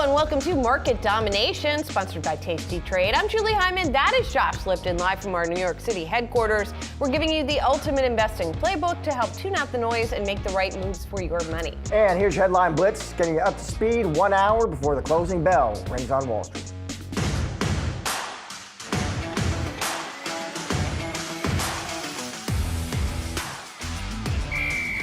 and welcome to Market Domination, sponsored by Tasty Trade. I'm Julie Hyman. That is Josh Lipton, live from our New York City headquarters. We're giving you the ultimate investing playbook to help tune out the noise and make the right moves for your money. And here's your headline blitz, getting you up to speed 1 hour before the closing bell rings on Wall Street.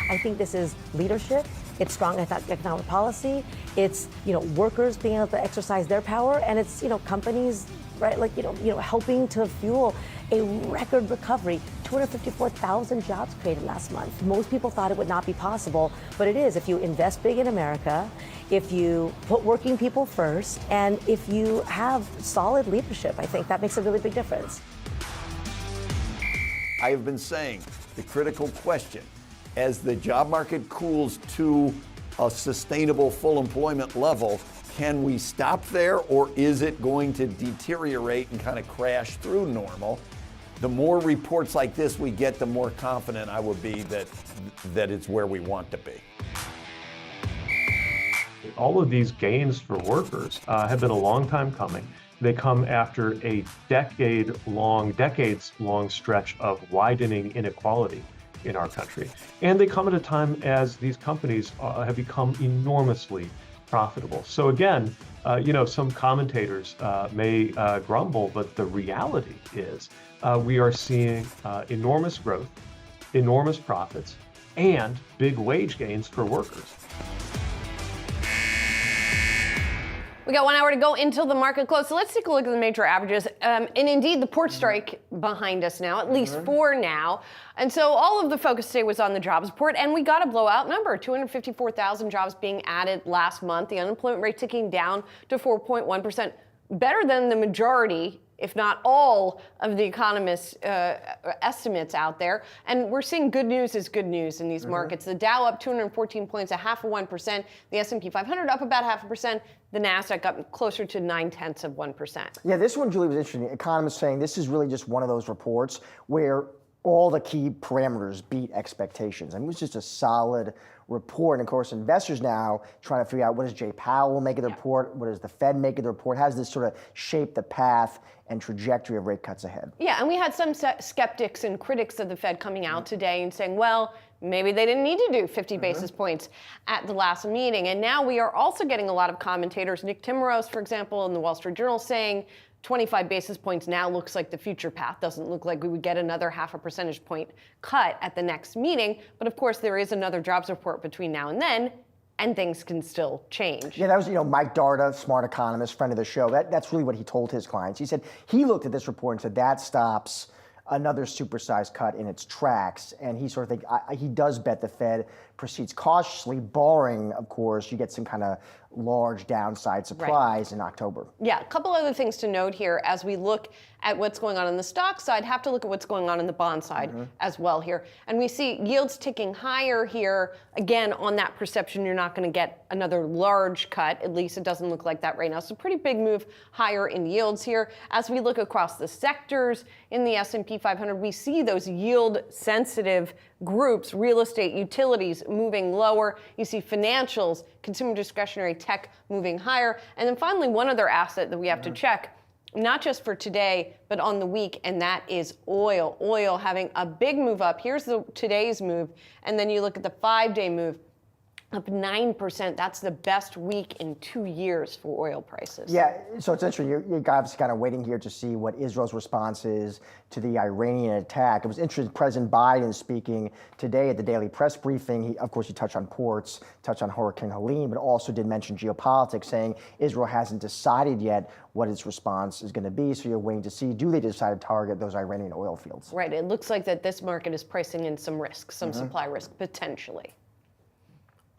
I think this is leadership. It's strong economic policy. It's workers being able to exercise their power, and it's companies, right? Like helping to fuel a record recovery. 254,000 jobs created last month. Most people thought it would not be possible, but it is. If you invest big in America, if you put working people first, and if you have solid leadership, I think that makes a really big difference. I have been saying the critical question, as the job market cools to a sustainable full employment level, can we stop there, or is it going to deteriorate and kind of crash through normal? The more reports like this we get, the more confident I will be that it's where we want to be. All of these gains for workers have been a long time coming. They come after a decades-long stretch of widening inequality in our country. And they come at a time as these companies have become enormously profitable. So again, some commentators may grumble, but the reality is we are seeing enormous growth, enormous profits, and big wage gains for workers. We got 1 hour to go until the market close, so let's take a look at the major averages. And indeed, the port strike behind us now, at least for now. And so all of the focus today was on the jobs report, and we got a blowout number, 254,000 jobs being added last month. The unemployment rate ticking down to 4.1%, better than the majority, if not all, of the economists' estimates out there. And we're seeing good news is good news in these markets. The Dow up 214 points, 0.5%. The S&P 500 up about 0.5%. The Nasdaq up closer to 0.9%. Yeah, this one, Julie, was interesting. Economists saying this is really just one of those reports where all the key parameters beat expectations. I mean, it was just a solid report. And of course, investors now trying to figure out, what does Jay Powell make of the report? What does the Fed make of the report? How does this sort of shape the path and trajectory of rate cuts ahead? Yeah, and we had some skeptics and critics of the Fed coming out today and saying, well, maybe they didn't need to do 50 basis points at the last meeting. And now we are also getting a lot of commentators, Nick Timmeros, for example, in the Wall Street Journal, saying 25 basis points now looks like the future path. Doesn't look like we would get another 0.5 percentage point cut at the next meeting. But of course, there is another jobs report between now and then, and things can still change. Yeah, that was, Mike Darda, smart economist, friend of the show. That's really what he told his clients. He said he looked at this report and said that stops another supersized cut in its tracks. And he sort of he does bet the Fed proceeds cautiously, barring, of course, you get some kind of large downside surprise in October. Yeah, a couple other things to note here as we look at what's going on the stock side, have to look at what's going on in the bond side as well here. And we see yields ticking higher here. Again, on that perception, you're not going to get another large cut. At least it doesn't look like that right now. So pretty big move higher in yields here. As we look across the sectors in the S&P 500, we see those yield sensitive groups, real estate, utilities moving lower. You see financials, consumer discretionary, tech moving higher. And then finally, one other asset that we have to check, not just for today, but on the week, and that is oil. Oil having a big move up. Here's today's move. And then you look at the 5-day move, up 9%. That's the best week in 2 years for oil prices. Yeah, so it's interesting. You're obviously kind of waiting here to see what Israel's response is to the Iranian attack. It was interesting, President Biden speaking today at the daily press briefing. Of course, he touched on ports, touched on Hurricane Helene, but also did mention geopolitics, saying Israel hasn't decided yet what its response is going to be. So you're waiting to see, do they decide to target those Iranian oil fields? Right. It looks like that this market is pricing in some risk, some supply risk, potentially.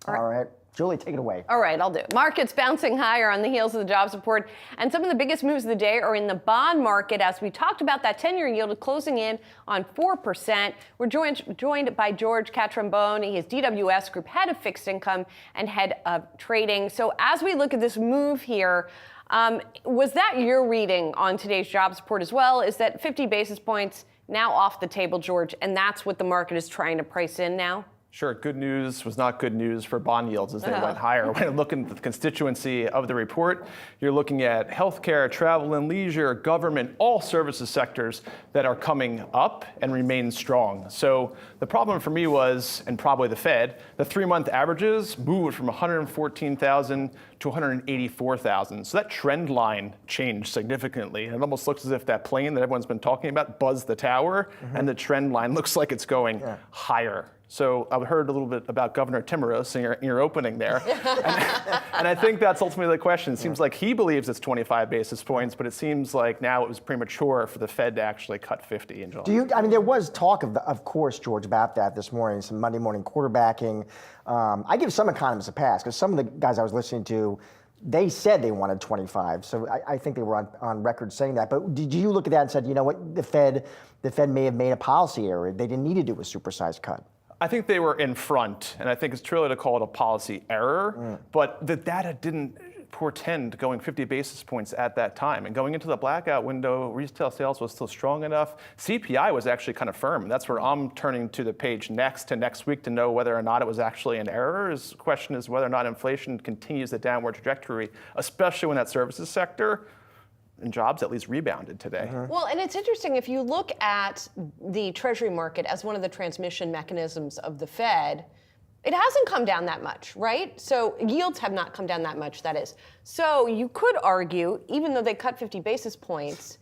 All right. Julie, take it away. All right, I'll do it. Markets bouncing higher on the heels of the jobs report. And some of the biggest moves of the day are in the bond market. As we talked about, that 10-year yield closing in on 4%. We're joined by George Catrambone. He is DWS Group Head of Fixed Income and Head of Trading. So as we look at this move here, was that your reading on today's jobs report as well? Is that 50 basis points now off the table, George, and that's what the market is trying to price in now? Sure, good news was not good news for bond yields as they went higher. When you look at the constituency of the report, you're looking at healthcare, travel and leisure, government, all services sectors that are coming up and remain strong. So the problem for me was, and probably the Fed, the 3-month averages moved from 114,000 to 184,000. So that trend line changed significantly. It almost looks as if that plane that everyone's been talking about buzzed the tower, and the trend line looks like it's going higher. So I've heard a little bit about Governor Timorous in your opening there. and I think that's ultimately the question. It seems like he believes it's 25 basis points, but it seems like now it was premature for the Fed to actually cut 50 in July. I mean, there was talk of course, George, about that this morning, some Monday morning quarterbacking. I give some economists a pass because some of the guys I was listening to, they said they wanted 25. So I think they were on record saying that. But did you look at that and said, you know what, the Fed may have made a policy error. They didn't need to do a supersized cut. I think they were in front, and I think it's truly to call it a policy error, but the data didn't portend going 50 basis points at that time. And going into the blackout window, retail sales was still strong enough. CPI was actually kind of firm. That's where I'm turning to the page next week to know whether or not it was actually an error. The question is whether or not inflation continues the downward trajectory, especially when that services sector and jobs at least rebounded today. Well, and it's interesting, if you look at the Treasury market as one of the transmission mechanisms of the Fed, it hasn't come down that much, right? So yields have not come down that much, that is. So you could argue, even though they cut 50 basis points,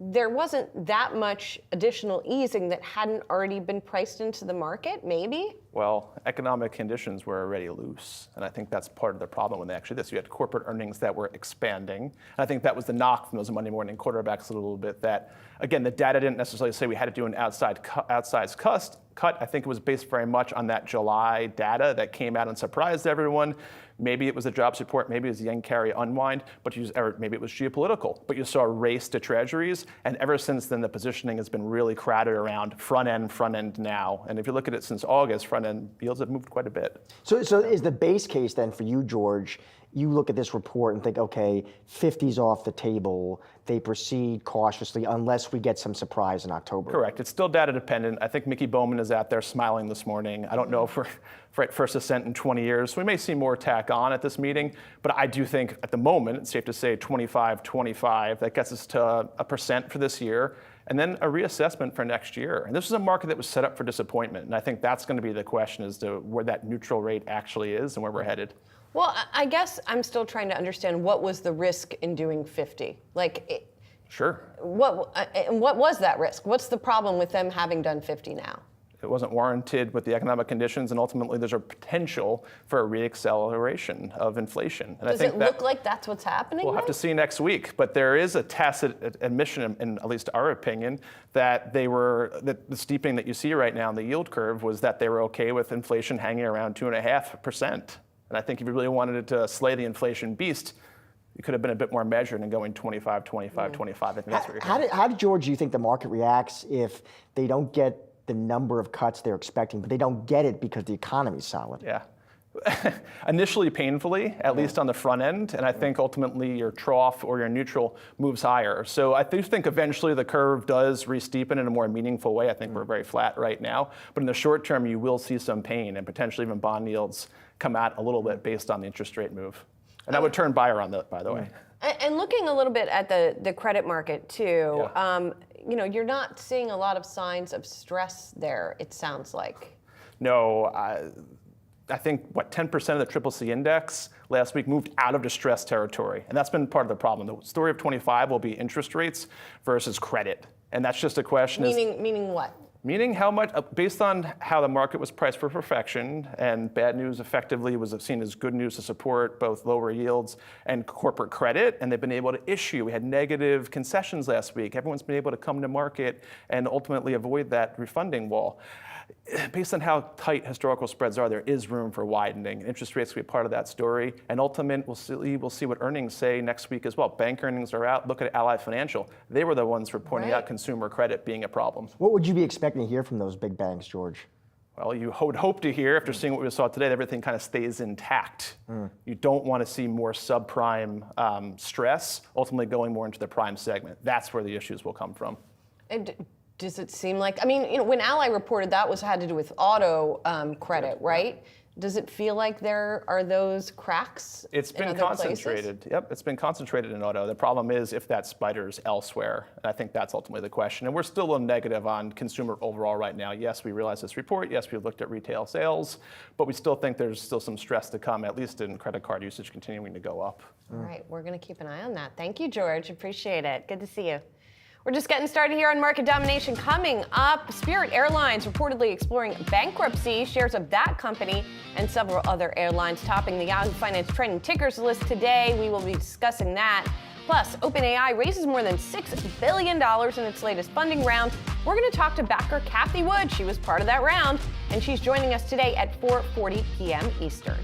there wasn't that much additional easing that hadn't already been priced into the market, maybe? Well, economic conditions were already loose, and I think that's part of the problem when they actually did this. You had corporate earnings that were expanding, and I think that was the knock from those Monday morning quarterbacks a little bit that, again, the data didn't necessarily say we had to do an outsized cut. I think it was based very much on that July data that came out and surprised everyone. Maybe it was the jobs report, maybe it was the yen carry unwind, or maybe it was geopolitical. But you saw a race to treasuries, and ever since then, the positioning has been really crowded around front end now. And if you look at it since August, front end yields have moved quite a bit. So is the base case then for you, George, you look at this report and think, okay, 50's off the table. They proceed cautiously unless we get some surprise in October. Correct. It's still data dependent. I think Mickey Bowman is out there smiling this morning. I don't know if we're at first ascent in 20 years. So we may see more tack on at this meeting. But I do think at the moment, it's safe to say 25. That gets us to 1% for this year. And then a reassessment for next year. And this is a market that was set up for disappointment. And I think that's going to be the question as to where that neutral rate actually is and where we're headed. Well, I guess I'm still trying to understand what was the risk in doing 50? Sure. What was that risk? What's the problem with them having done 50 now? It wasn't warranted with the economic conditions, and ultimately there's a potential for a reacceleration of inflation. And Does it look like that's what's happening? We'll have to see next week, but there is a tacit admission, in at least our opinion, that the steepening that you see right now in the yield curve was that they were okay with inflation hanging around 2.5%. And I think if you really wanted to slay the inflation beast, you could have been a bit more measured and going 25. I think that's what you're How did George, do you think the market reacts if they don't get the number of cuts they're expecting, but they don't get it because the economy's solid? Yeah. Initially painfully, at least on the front end, and I think ultimately your trough or your neutral moves higher. So I do think eventually the curve does re-steepen in a more meaningful way. I think we're very flat right now, but in the short term you will see some pain and potentially even bond yields come out a little bit based on the interest rate move. And I would turn buyer on that, by the way. And looking a little bit at the credit market too, you're not seeing a lot of signs of stress there, it sounds like. No, I think, 10% of the CCC index last week moved out of distress territory. And that's been part of the problem. The story of 25 will be interest rates versus credit. And that's just a question. Meaning what? Meaning how much, based on how the market was priced for perfection, and bad news effectively was seen as good news to support both lower yields and corporate credit, and they've been able to issue. We had negative concessions last week. Everyone's been able to come to market and ultimately avoid that refunding wall. Based on how tight historical spreads are, there is room for widening. Interest rates will be part of that story. And ultimately, we'll see what earnings say next week as well. Bank earnings are out. Look at Ally Financial. They were the ones for pointing out consumer credit being a problem. What would you be expecting to hear from those big banks, George? Well, you would hope to hear, after seeing what we saw today, that everything kind of stays intact. You don't want to see more subprime stress, ultimately going more into the prime segment. That's where the issues will come from. And Does it seem like, I mean, when Ally reported, that had to do with auto credit, right? Does it feel like there are those cracks? It's been concentrated. Yep, it's been concentrated in auto. The problem is if that spiders elsewhere, and I think that's ultimately the question. And we're still a little negative on consumer overall right now. Yes, we realize this report. Yes, we've looked at retail sales, but we still think there's still some stress to come, at least in credit card usage continuing to go up. All right, we're going to keep an eye on that. Thank you, George. Appreciate it. Good to see you. We're just getting started here on Market Domination. Coming up, Spirit Airlines reportedly exploring bankruptcy. Shares of that company and several other airlines topping the Yahoo Finance trending tickers list today. We will be discussing that. Plus, OpenAI raises more than $6 billion in its latest funding round. We're going to talk to backer Cathie Wood. She was part of that round, and she's joining us today at 4:40 p.m. Eastern.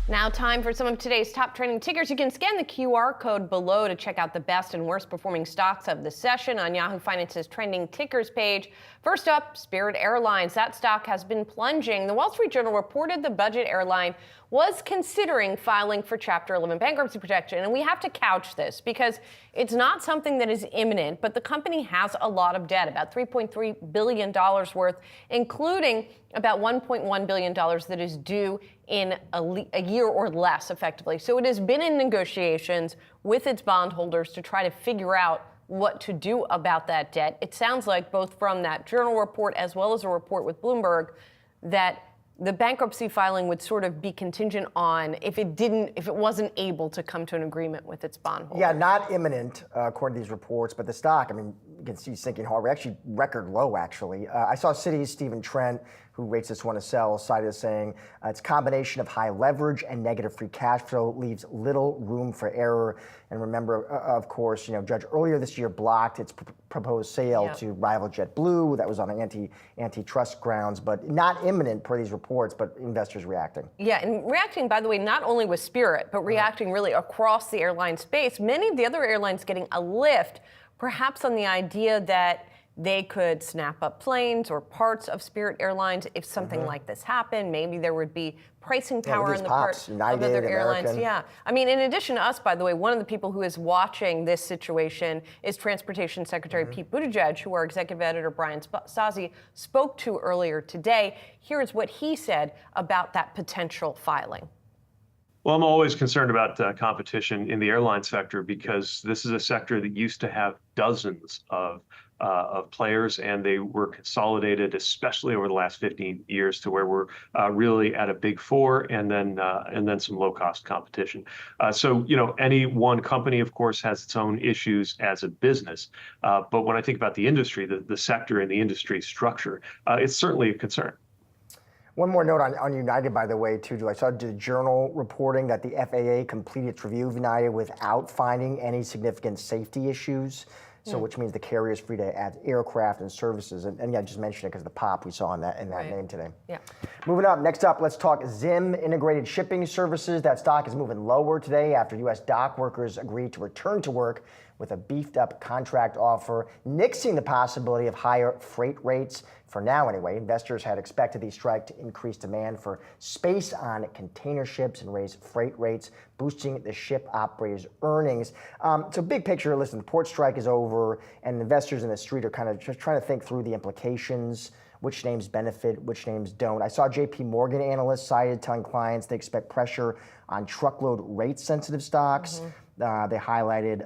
Now time for some of today's top trending tickers. You can scan the QR code below to check out the best and worst performing stocks of the session on Yahoo Finance's trending tickers page. First up, Spirit Airlines. That stock has been plunging. The Wall Street Journal reported the budget airline was considering filing for Chapter 11 bankruptcy protection. And we have to couch this because it's not something that is imminent, but the company has a lot of debt, about $3.3 billion worth, including about $1.1 billion that is due in a year or less, effectively. So it has been in negotiations with its bondholders to try to figure out what to do about that debt. It sounds like both from that journal report as well as a report with Bloomberg that the bankruptcy filing would sort of be contingent on if it wasn't able to come to an agreement with its bondholders. Yeah, not imminent, according to these reports, but the stock, I mean, you can see sinking hard. We're actually record low, actually. I saw Citi's Stephen Trent, who rates this one to sell, cited as saying it's a combination of high leverage and negative free cash flow leaves little room for error. And remember, of course, Judge earlier this year blocked its proposed sale to rival JetBlue. That was on antitrust grounds, but not imminent per these reports, but investors reacting. Yeah, and reacting, by the way, not only with Spirit, but reacting really across the airline space. Many of the other airlines getting a lift, perhaps on the idea that they could snap up planes or parts of Spirit Airlines if something like this happened. Maybe there would be pricing power in the part of other airlines. Yeah. I mean, in addition to us, by the way, one of the people who is watching this situation is Transportation Secretary Pete Buttigieg, who our executive editor Brian Stasi spoke to earlier today. Here's what he said about that potential filing. Well, I'm always concerned about competition in the airline sector because this is a sector that used to have dozens of players, and they were consolidated, especially over the last 15 years, to where we're really at a big four, and then some low-cost competition. So any one company, of course, has its own issues as a business. But when I think about the industry, the sector and the industry structure, it's certainly a concern. One more note on United, by the way, too, Julie. I saw the Journal reporting that the FAA completed its review of United without finding any significant safety issues. So, which means the carrier is free to add aircraft and services. And yeah, I just mentioned it because of the pop we saw in that name today. Yeah. Moving up, next up, let's talk Zim Integrated Shipping Services. That stock is moving lower today after U.S. dock workers agreed to return to work with a beefed up contract offer, nixing the possibility of higher freight rates. For now, anyway, investors had expected the strike to increase demand for space on container ships and raise freight rates, boosting the ship operators' earnings. So big picture, listen, the port strike is over, and investors in the street are kind of just trying to think through the implications, which names benefit, which names don't. I saw JP Morgan analysts cited telling clients they expect pressure on truckload rate-sensitive stocks. They highlighted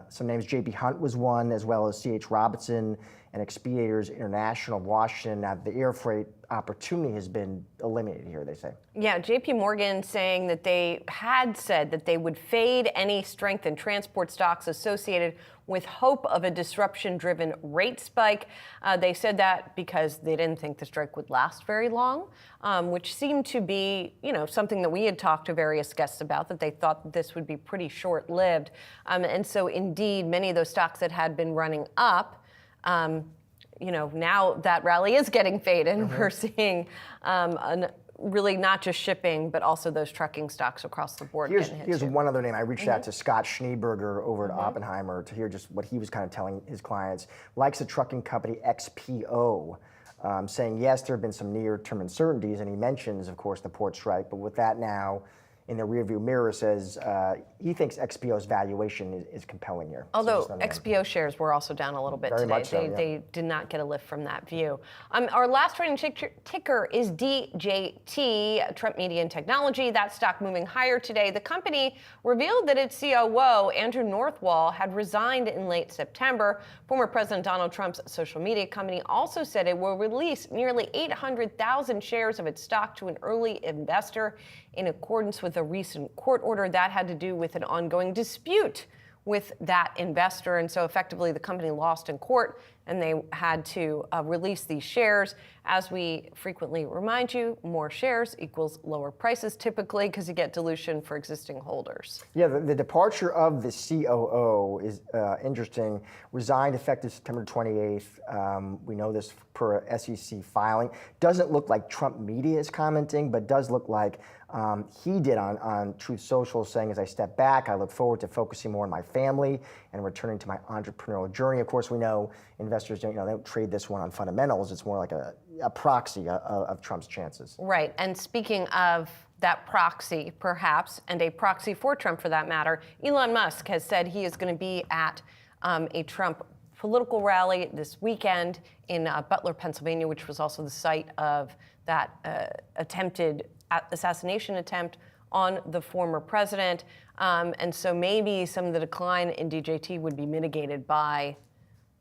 some names. JB Hunt was one, as well as C.H. Robinson and Expeditors International of Washington. Now, the air freight opportunity has been eliminated here, they say. Yeah, JP Morgan saying that they had said that they would fade any strength in transport stocks associated with hope of a disruption-driven rate spike. They said that because they didn't think the strike would last very long, which seemed to be, something that we had talked to various guests about, that they thought that this would be pretty short-lived. And so, indeed, many of those stocks that had been running up, now that rally is getting faded, and we're seeing really not just shipping, but also those trucking stocks across the board. Here's one other name. I reached out to Scott Schneeberger over at Oppenheimer to hear just what he was kind of telling his clients. Likes the trucking company XPO, saying, yes, there have been some near-term uncertainties, and he mentions, of course, the port strike, but with that now in the rearview mirror, says he thinks XPO's valuation is compelling here. Although XPO shares were also down a little bit today. Much so, they did not get a lift from that view. Our last trading ticker is DJT, Trump Media and Technology. That stock moving higher today. The company revealed that its COO, Andrew Northwall, had resigned in late September. Former President Donald Trump's social media company also said it will release nearly 800,000 shares of its stock to an early investor in accordance with a recent court order that had to do with an ongoing dispute with that investor. And so effectively the company lost in court and they had to release these shares. As we frequently remind you, more shares equals lower prices typically because you get dilution for existing holders. Yeah, the departure of the COO is interesting. Resigned effective September 28th. We know this per SEC filing. Doesn't look like Trump Media is commenting, but does look like he did on Truth Social, saying, as I step back, I look forward to focusing more on my family and returning to my entrepreneurial journey. Of course, we know investors don't trade this one on fundamentals. It's more like a proxy of Trump's chances. Right. And speaking of that proxy, perhaps, and a proxy for Trump for that matter, Elon Musk has said he is going to be at a Trump political rally this weekend in Butler, Pennsylvania, which was also the site of that attempted assassination attempt on the former president. And so maybe some of the decline in DJT would be mitigated by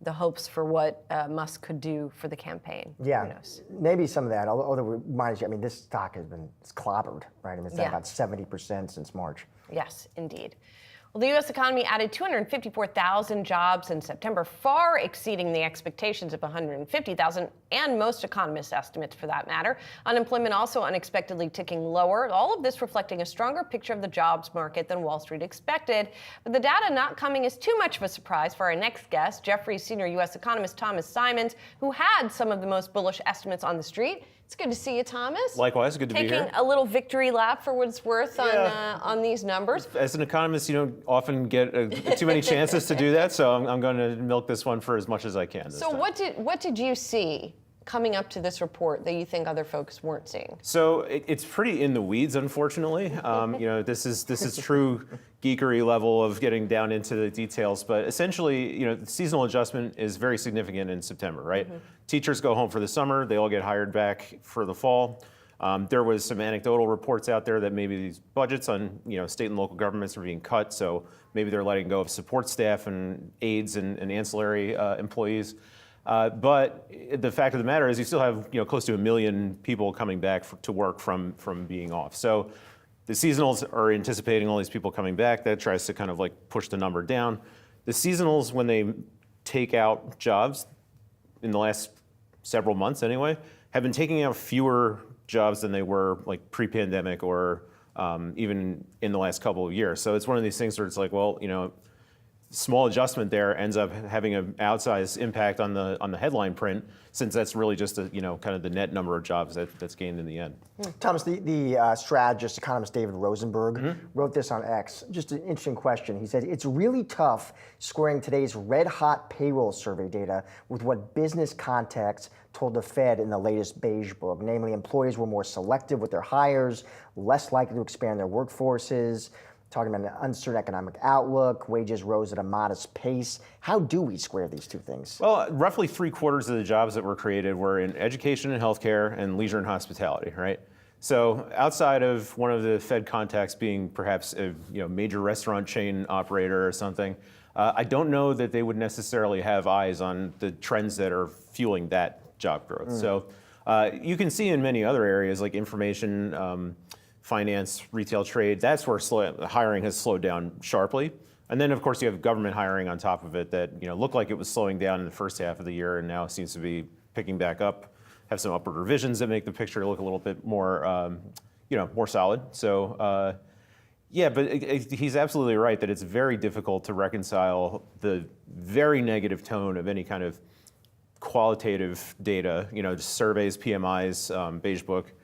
the hopes for what Musk could do for the campaign. Yeah, maybe some of that. Although, reminds you, this stock has been clobbered, right? It's down about 70% since March. Yes, indeed. Well, the U.S. economy added 254,000 jobs in September, far exceeding the expectations of 150,000 and most economists' estimates for that matter. Unemployment also unexpectedly ticking lower, all of this reflecting a stronger picture of the jobs market than Wall Street expected. But the data not coming as too much of a surprise for our next guest, Jefferies senior U.S. economist Thomas Simons, who had some of the most bullish estimates on the street. It's good to see you, Thomas. Likewise, good to be here. Taking a little victory lap for what it's worth on these numbers. As an economist, you don't often get too many chances to do that, so I'm going to milk this one for as much as I can. So what did you see coming up to this report that you think other folks weren't seeing? So it's pretty in the weeds, unfortunately. This is true geekery level of getting down into the details, but essentially, the seasonal adjustment is very significant in September, right? Mm-hmm. Teachers go home for the summer, they all get hired back for the fall. There was some anecdotal reports out there that maybe these budgets on state and local governments are being cut, so maybe they're letting go of support staff and aides and ancillary employees. But the fact of the matter is you still have close to 1 million people coming back to work from being off. So the seasonals are anticipating all these people coming back. That tries to kind of push the number down. The seasonals, when they take out jobs in the last several months anyway, have been taking out fewer jobs than they were pre-pandemic or even in the last couple of years. So it's one of these things where it's small adjustment there ends up having an outsized impact on the headline print, since that's really just kind of the net number of jobs that's gained in the end. Thomas, the strategist, economist David Rosenberg wrote this on X. Just an interesting question. He said, it's really tough squaring today's red-hot payroll survey data with what business contacts told the Fed in the latest Beige Book. Namely, employees were more selective with their hires, less likely to expand their workforces, talking about an uncertain economic outlook, wages rose at a modest pace. How do we square these two things? Well, roughly 3/4 of the jobs that were created were in education and healthcare and leisure and hospitality, right? So outside of one of the Fed contacts being perhaps a major restaurant chain operator or something, I don't know that they would necessarily have eyes on the trends that are fueling that job growth. So you can see in many other areas like information, finance, retail trade, that's where hiring has slowed down sharply. And then, of course, you have government hiring on top of it that looked like it was slowing down in the first half of the year and now seems to be picking back up, have some upward revisions that make the picture look a little bit more, more solid. So, but he's absolutely right that it's very difficult to reconcile the very negative tone of any kind of qualitative data, surveys, PMIs, Beige Book,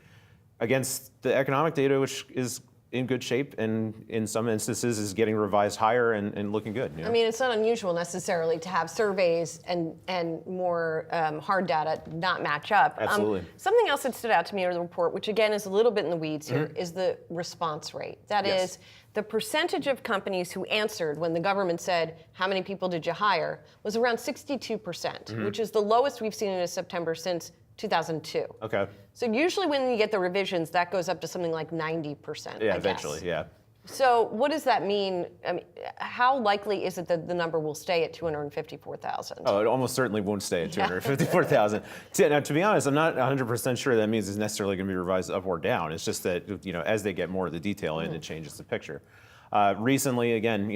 against the economic data, which is in good shape and in some instances is getting revised higher and looking good. I mean, it's not unusual necessarily to have surveys and more hard data not match up. Absolutely. Something else that stood out to me in the report, which again is a little bit in the weeds here, is the response rate. That is the percentage of companies who answered when the government said, how many people did you hire, was around 62%, which is the lowest we've seen in a September since 2002. Okay. So usually when you get the revisions, that goes up to something like 90%. Yeah, eventually, yeah. So what does that mean? I mean, how likely is it that the number will stay at 254,000? Oh, it almost certainly won't stay at 254,000. Now, to be honest, I'm not 100% sure that means it's necessarily going to be revised up or down. It's just that, as they get more of the detail in, it changes the picture. Recently, again,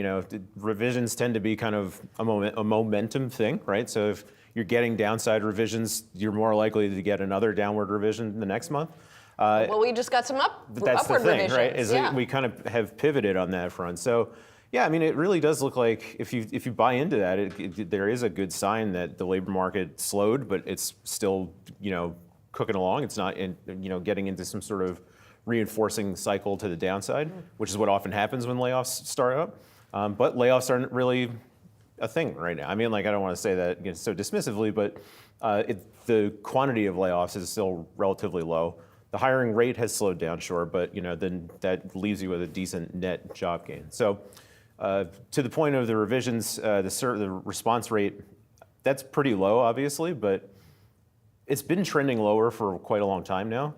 revisions tend to be kind of a momentum thing, right? So if you're getting downside revisions, you're more likely to get another downward revision the next month. Well, we just got some that's upward the thing, revisions. right? Is that we kind of have pivoted on that front. So, yeah, I mean, it really does look like if you buy into that, there is a good sign that the labor market slowed, but it's still cooking along. It's not getting into some sort of reinforcing cycle to the downside, which is what often happens when layoffs start up. But layoffs aren't really a thing right now. I mean, I don't want to say that so dismissively, but the quantity of layoffs is still relatively low. The hiring rate has slowed down, sure, but then that leaves you with a decent net job gain. So to the point of the revisions, the response rate, that's pretty low, obviously, but it's been trending lower for quite a long time now.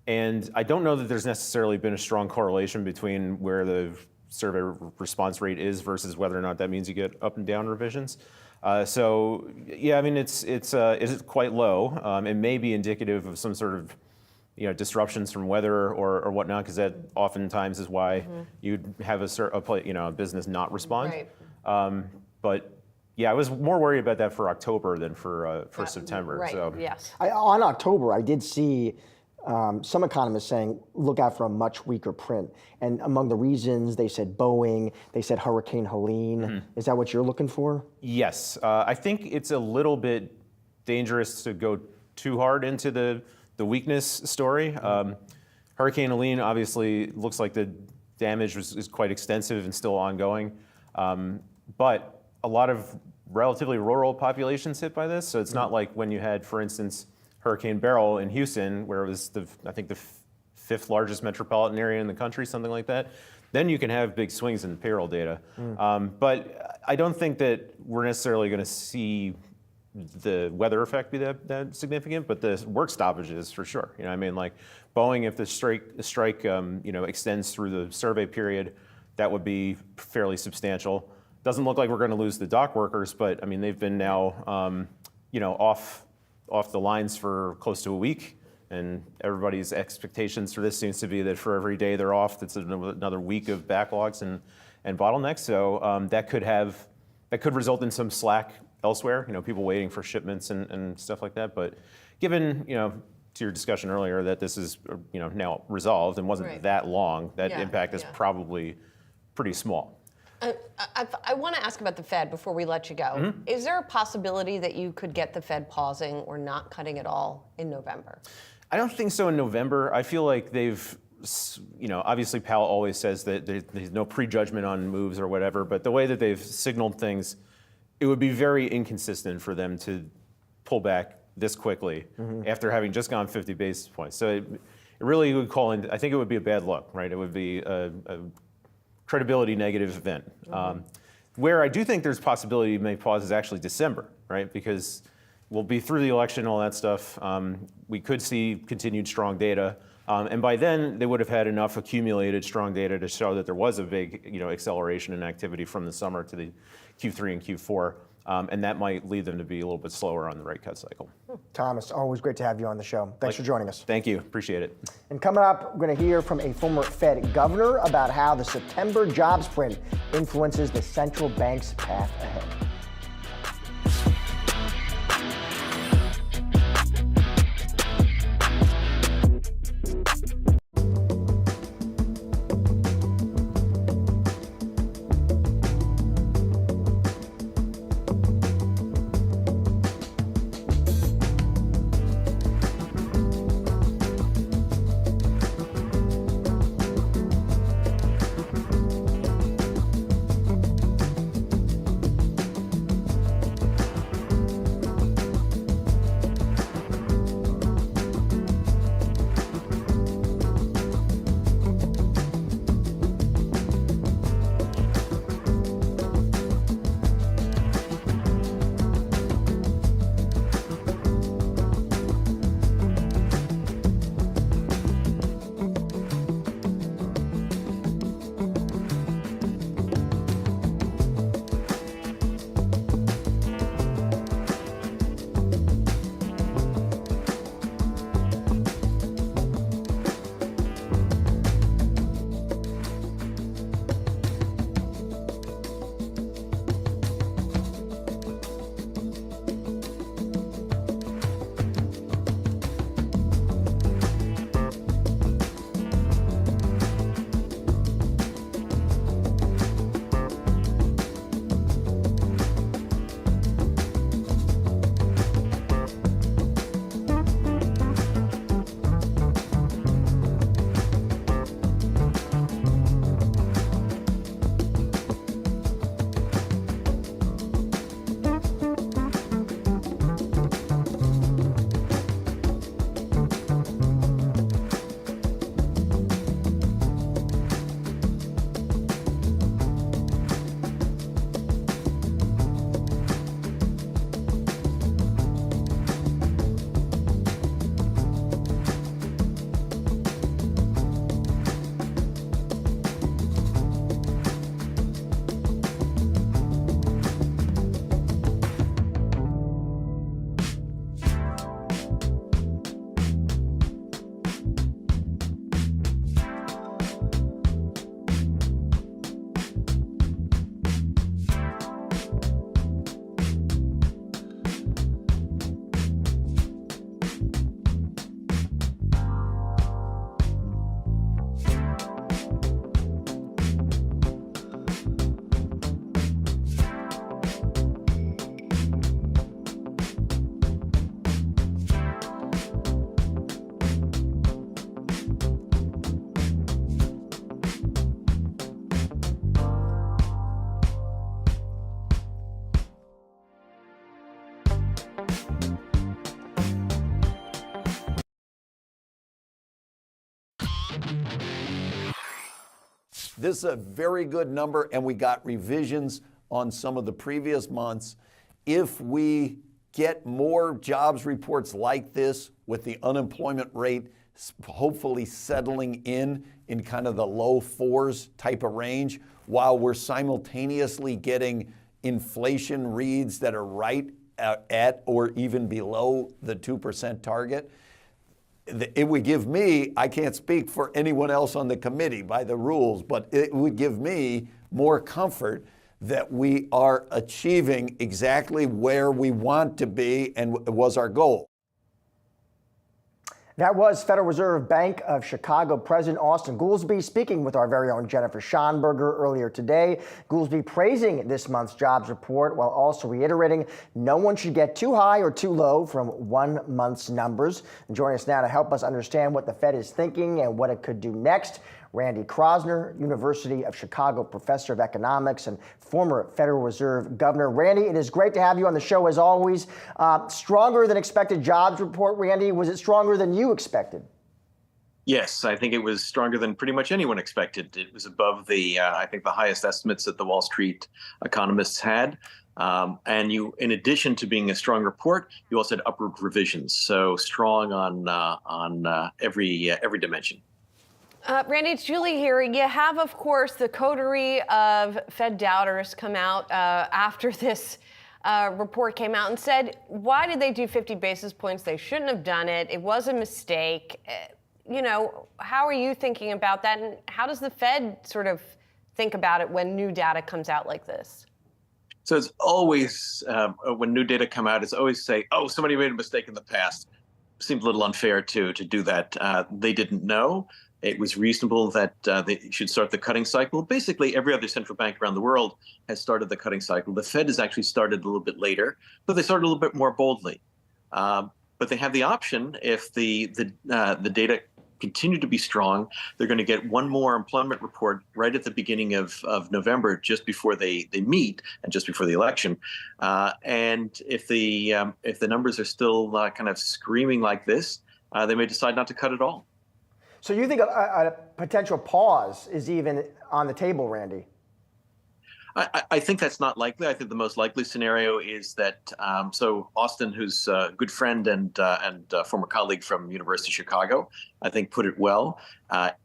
And I don't know that there's necessarily been a strong correlation between where the survey response rate is versus whether or not that means you get up and down revisions. So yeah, I mean, it's quite low. It may be indicative of some sort of disruptions from weather or whatnot, because that oftentimes is why you'd have a business not respond. Right. But yeah, I was more worried about that for October than for September. Right. So. Yes. On October, I did see some economists saying, look out for a much weaker print. And among the reasons, they said Boeing, they said Hurricane Helene. Is that what you're looking for? Yes. I think it's a little bit dangerous to go too hard into the weakness story. Hurricane Helene obviously looks like the damage is quite extensive and still ongoing. But a lot of relatively rural populations hit by this. So it's not like when you had, for instance, Hurricane Beryl in Houston, where it was I think the fifth largest metropolitan area in the country, something like that. Then you can have big swings in payroll data. But I don't think that we're necessarily going to see the weather effect be that significant, but the work stoppages for sure. I mean, like Boeing, if the strike extends through the survey period, that would be fairly substantial. Doesn't look like we're going to lose the dock workers, but I mean, they've been now off the lines for close to a week, and everybody's expectations for this seems to be that for every day they're off, that's another week of backlogs and bottlenecks. So that could result in some slack elsewhere. People waiting for shipments and stuff like that. But given to your discussion earlier that this is now resolved and wasn't that long, that impact is probably pretty small. I want to ask about the Fed before we let you go. Is there a possibility that you could get the Fed pausing or not cutting at all in November? I don't think so in November. I feel like they've, obviously Powell always says that there's no prejudgment on moves or whatever, but the way that they've signaled things, it would be very inconsistent for them to pull back this quickly after having just gone 50 basis points. So it really would I think it would be a bad look, right? It would be a credibility negative event. Where I do think there's possibility it may pause is actually December, right? Because we'll be through the election, all that stuff. We could see continued strong data. And by then, they would have had enough accumulated strong data to show that there was a big acceleration in activity from the summer to the Q3 and Q4. And that might lead them to be a little bit slower on the rate cut cycle. Thomas, always great to have you on the show. Thanks for joining us. Thank you. Appreciate it. And coming up, we're going to hear from a former Fed governor about how the September jobs print influences the central bank's path ahead. This is a very good number, and we got revisions on some of the previous months. If we get more jobs reports like this, with the unemployment rate hopefully settling in kind of the low fours type of range, while we're simultaneously getting inflation reads that are right at or even below the 2% target, it would give me, I can't speak for anyone else on the committee by the rules, but it would give me more comfort that we are achieving exactly where we want to be and was our goal. That was Federal Reserve Bank of Chicago President Austin Goolsbee speaking with our very own Jennifer Schonberger earlier today. Goolsbee praising this month's jobs report while also reiterating no one should get too high or too low from 1 month's numbers. And joining us now to help us understand what the Fed is thinking and what it could do next, Randy Krosner, University of Chicago professor of economics and former Federal Reserve Governor. Randy, it is great to have you on the show as always. Stronger than expected jobs report, Randy. Was it stronger than you expected? Yes, I think it was stronger than pretty much anyone expected. It was above the, I think, the highest estimates that the Wall Street economists had. And you, in addition to being a strong report, you also had upward revisions. So strong on every dimension. Randy, it's Julie here. You have, of course, the coterie of Fed doubters come out after this report came out and said, why did they do 50 basis points? They shouldn't have done it. It was a mistake. You know, how are you thinking about that? And how does the Fed sort of think about it when new data comes out like this? So it's always, when new data come out, it's always say, oh, somebody made a mistake in the past. Seems a little unfair to do that. They didn't know. It was reasonable that they should start the cutting cycle. Basically, every other central bank around the world has started the cutting cycle. The Fed has actually started a little bit later, but they started a little bit more boldly. But they have the option, if the data continue to be strong, they're going to get one more employment report right at the beginning of November, just before they meet and just before the election. And if the numbers are still kind of screaming like this, they may decide not to cut at all. So you think a potential pause is even on the table, Randy? I think that's not likely. I think the most likely scenario is that, so Austin, who's a good friend and former colleague from University of Chicago, I think put it well.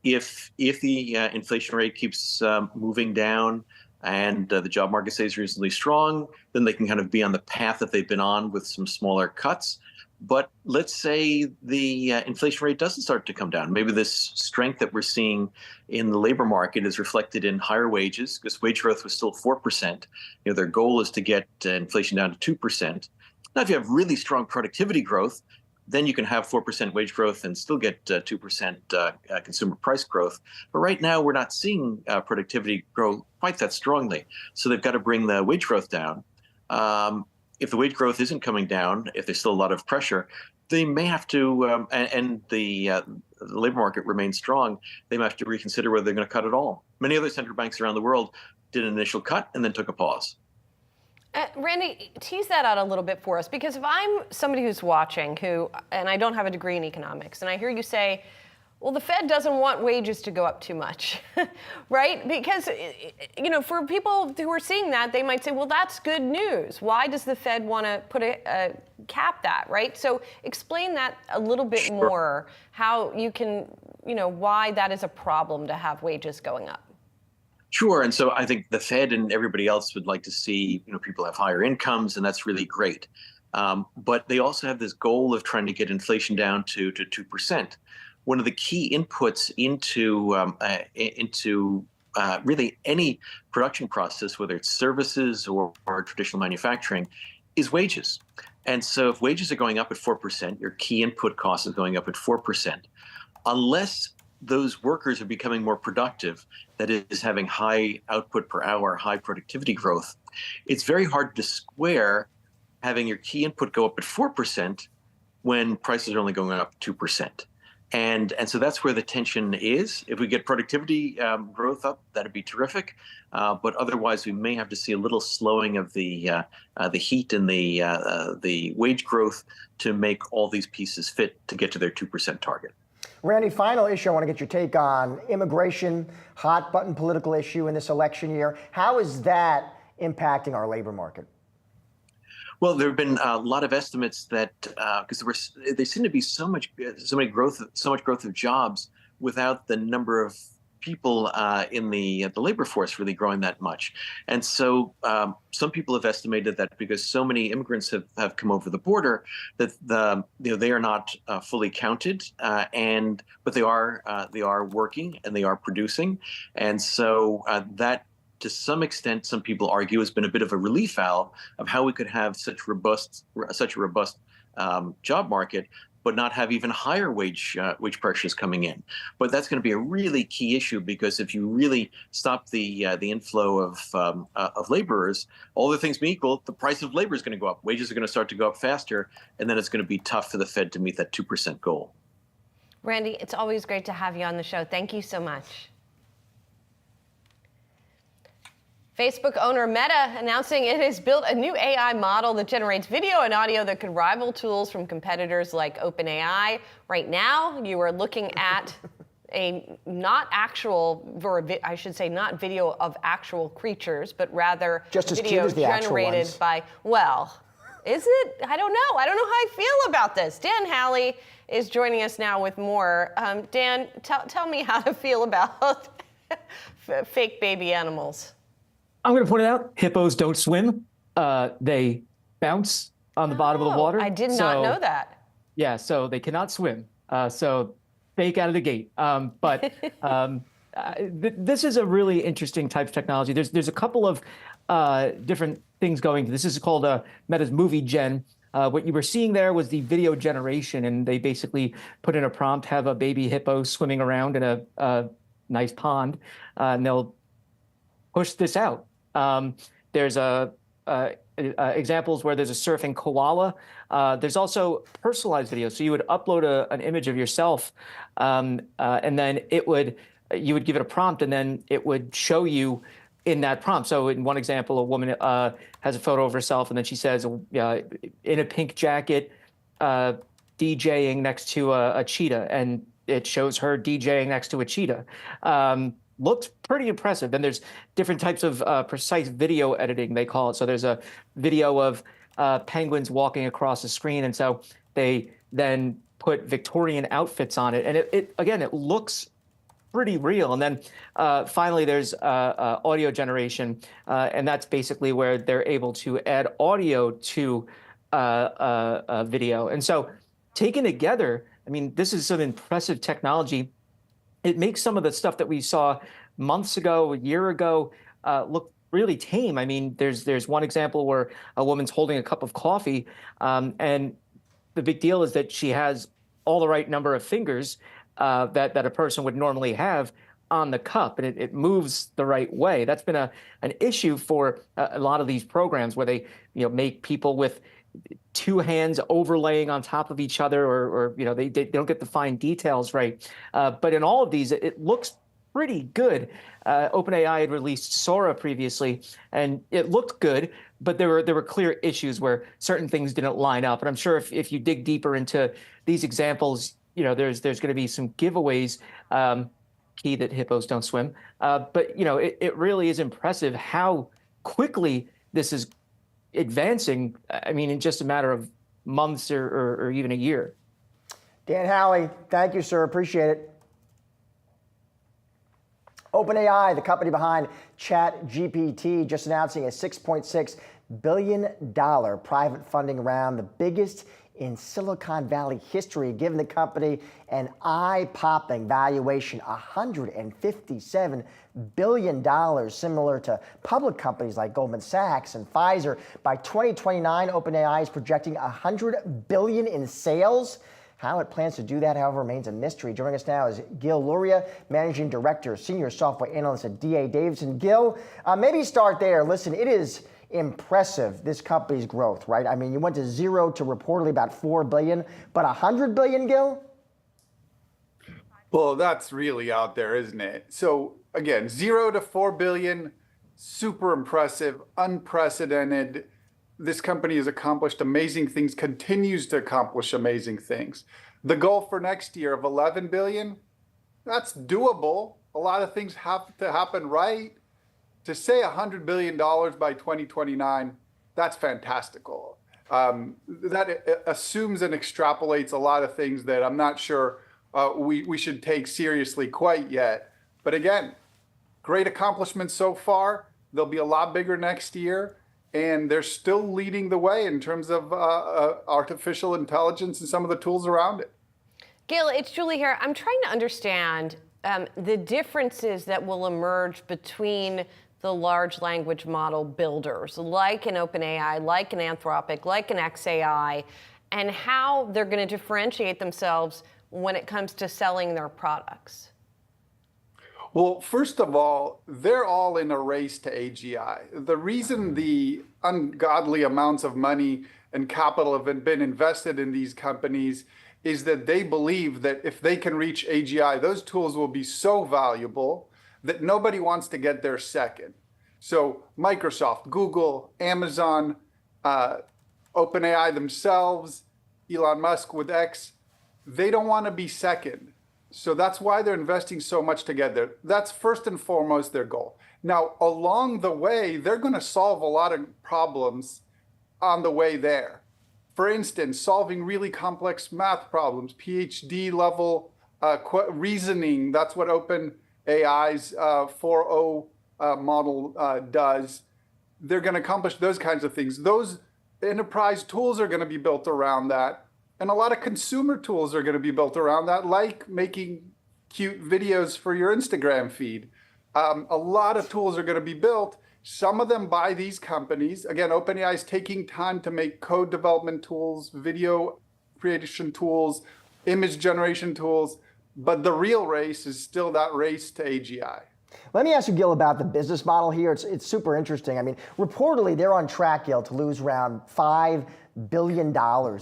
If the inflation rate keeps moving down and the job market stays reasonably strong, then they can kind of be on the path that they've been on with some smaller cuts. But let's say the inflation rate doesn't start to come down. Maybe this strength that we're seeing in the labor market is reflected in higher wages, because wage growth was still 4%. You know, their goal is to get inflation down to 2%. Now, if you have really strong productivity growth, then you can have 4% wage growth and still get 2% consumer price growth. But right now, we're not seeing productivity grow quite that strongly. So they've got to bring the wage growth down. If the wage growth isn't coming down, if there's still a lot of pressure, they may have to, and the labor market remains strong, they may have to reconsider whether they're going to cut at all. Many other central banks around the world did an initial cut and then took a pause. Randy, tease that out a little bit for us, because if I'm somebody who's watching, and I don't have a degree in economics, and I hear you say, well, the Fed doesn't want wages to go up too much, right? Because, you know, for people who are seeing that, they might say, well, that's good news. Why does the Fed want to put a cap that, right? So explain that a little bit more, how you can, you know, why that is a problem to have wages going up. Sure, and so I think the Fed and everybody else would like to see, you know, people have higher incomes, and that's really great. But they also have this goal of trying to get inflation down to 2%. One of the key inputs into really any production process, whether it's services or traditional manufacturing, is wages. And so if wages are going up at 4%, your key input cost is going up at 4%. Unless those workers are becoming more productive, that is having high output per hour, high productivity growth, it's very hard to square having your key input go up at 4% when prices are only going up 2%. And so that's where the tension is. If we get productivity growth up, that'd be terrific. But otherwise, we may have to see a little slowing of the heat and the wage growth to make all these pieces fit to get to their 2% target. Randy, final issue I want to get your take on immigration, hot button political issue in this election year. How is that impacting our labor market? Well, there have been a lot of estimates that because there seemed to be so much growth of jobs without the number of people in the labor force really growing that much. And so some people have estimated that because so many immigrants have come over the border, that they are not fully counted, but they are working and they are producing, and so that, to some extent, some people argue, has been a bit of a relief valve of how we could have such a robust job market, but not have even higher wage pressures coming in. But that's going to be a really key issue, because if you really stop the inflow of laborers, all the things being equal, the price of labor is going to go up. Wages are going to start to go up faster, and then it's going to be tough for the Fed to meet that 2% goal. Randy, it's always great to have you on the show. Thank you so much. Facebook owner Meta announcing it has built a new AI model that generates video and audio that could rival tools from competitors like OpenAI. Right now, you are looking at a not video of actual creatures, but rather just as video cute as the generated by, well, is it? I don't know. I don't know how I feel about this. Dan Halley is joining us now with more. Dan, tell me how to feel about fake baby animals. I'm going to point it out. Hippos don't swim. They bounce on the bottom of the water. I did not know that. Yeah, so they cannot swim. So fake out of the gate. This is a really interesting type of technology. There's a couple of different things going. This is called Meta's Movie Gen. What you were seeing there was the video generation, and they basically put in a prompt, have a baby hippo swimming around in a nice pond, and they'll push this out. There's examples where there's a surfing koala. There's also personalized video. So you would upload an image of yourself, and then you would give it a prompt, and then it would show you in that prompt. So in one example, a woman has a photo of herself, and then she says, in a pink jacket, DJing next to a cheetah, and it shows her DJing next to a cheetah. Looked pretty impressive. Then there's different types of precise video editing, they call it. So there's a video of penguins walking across the screen, and so they then put Victorian outfits on it, and it looks pretty real. And then finally, there's audio generation, and that's basically where they're able to add audio to video. And so taken together, I mean, this is some impressive technology. It makes some of the stuff that we saw months ago, a year ago, look really tame. I mean, there's one example where a woman's holding a cup of coffee, and the big deal is that she has all the right number of fingers that a person would normally have on the cup, and it moves the right way. That's been an issue for a lot of these programs where they make people with two hands overlaying on top of each other, or they don't get the fine details right. But in all of these, it looks pretty good. OpenAI had released Sora previously, and it looked good, but there were clear issues where certain things didn't line up. And I'm sure if you dig deeper into these examples, there's going to be some giveaways. Key that hippos don't swim. But it really is impressive how quickly this is advancing. I mean, in just a matter of months or even a year. Dan Halley, thank you, sir. Appreciate it. OpenAI, the company behind ChatGPT, just announcing a $6.6 billion private funding round, the biggest in Silicon Valley history, giving the company an eye-popping valuation, $157 billion, similar to public companies like Goldman Sachs and Pfizer. By 2029, OpenAI is projecting $100 billion in sales. How it plans to do that, however, remains a mystery. Joining us now is Gil Luria, Managing Director, Senior Software Analyst at D.A. Davidson. Gil, maybe start there. Listen, it is impressive, this company's growth, right? I mean, you went to zero to reportedly about $4 billion, but $100 billion, Gil? Well, that's really out there, isn't it? So again, 0 to 4 billion, super impressive, unprecedented. this company has accomplished amazing things, continues to accomplish amazing things. The goal for next year of 11 billion, that's doable. A lot of things have to happen right. To say $100 billion by 2029, that's fantastical. That assumes and extrapolates a lot of things that I'm not sure we should take seriously quite yet. But again, great accomplishments so far. They'll be a lot bigger next year. And they're still leading the way in terms of artificial intelligence and some of the tools around it. Gail, it's Julie here. I'm trying to understand the differences that will emerge between the large language model builders, like an OpenAI, like an Anthropic, like an XAI, and how they're going to differentiate themselves when it comes to selling their products. Well, first of all, they're all in a race to AGI. The reason the ungodly amounts of money and capital have been invested in these companies is that they believe that if they can reach AGI, those tools will be so valuable that nobody wants to get there second. So Microsoft, Google, Amazon, OpenAI themselves, Elon Musk with X, they don't want to be second. So that's why they're investing so much together. That's first and foremost their goal. Now, along the way, they're going to solve a lot of problems on the way there. For instance, solving really complex math problems, PhD level reasoning. That's what OpenAI's 4.0 model does. They're going to accomplish those kinds of things. Those enterprise tools are going to be built around that. And a lot of consumer tools are going to be built around that, like making cute videos for your Instagram feed. A lot of tools are going to be built, some of them by these companies. Again, OpenAI is taking time to make code development tools, video creation tools, image generation tools. But the real race is still that race to AGI. Let me ask you, Gil, about the business model here. It's super interesting. I mean, reportedly, they're on track, Gil, to lose around $5 billion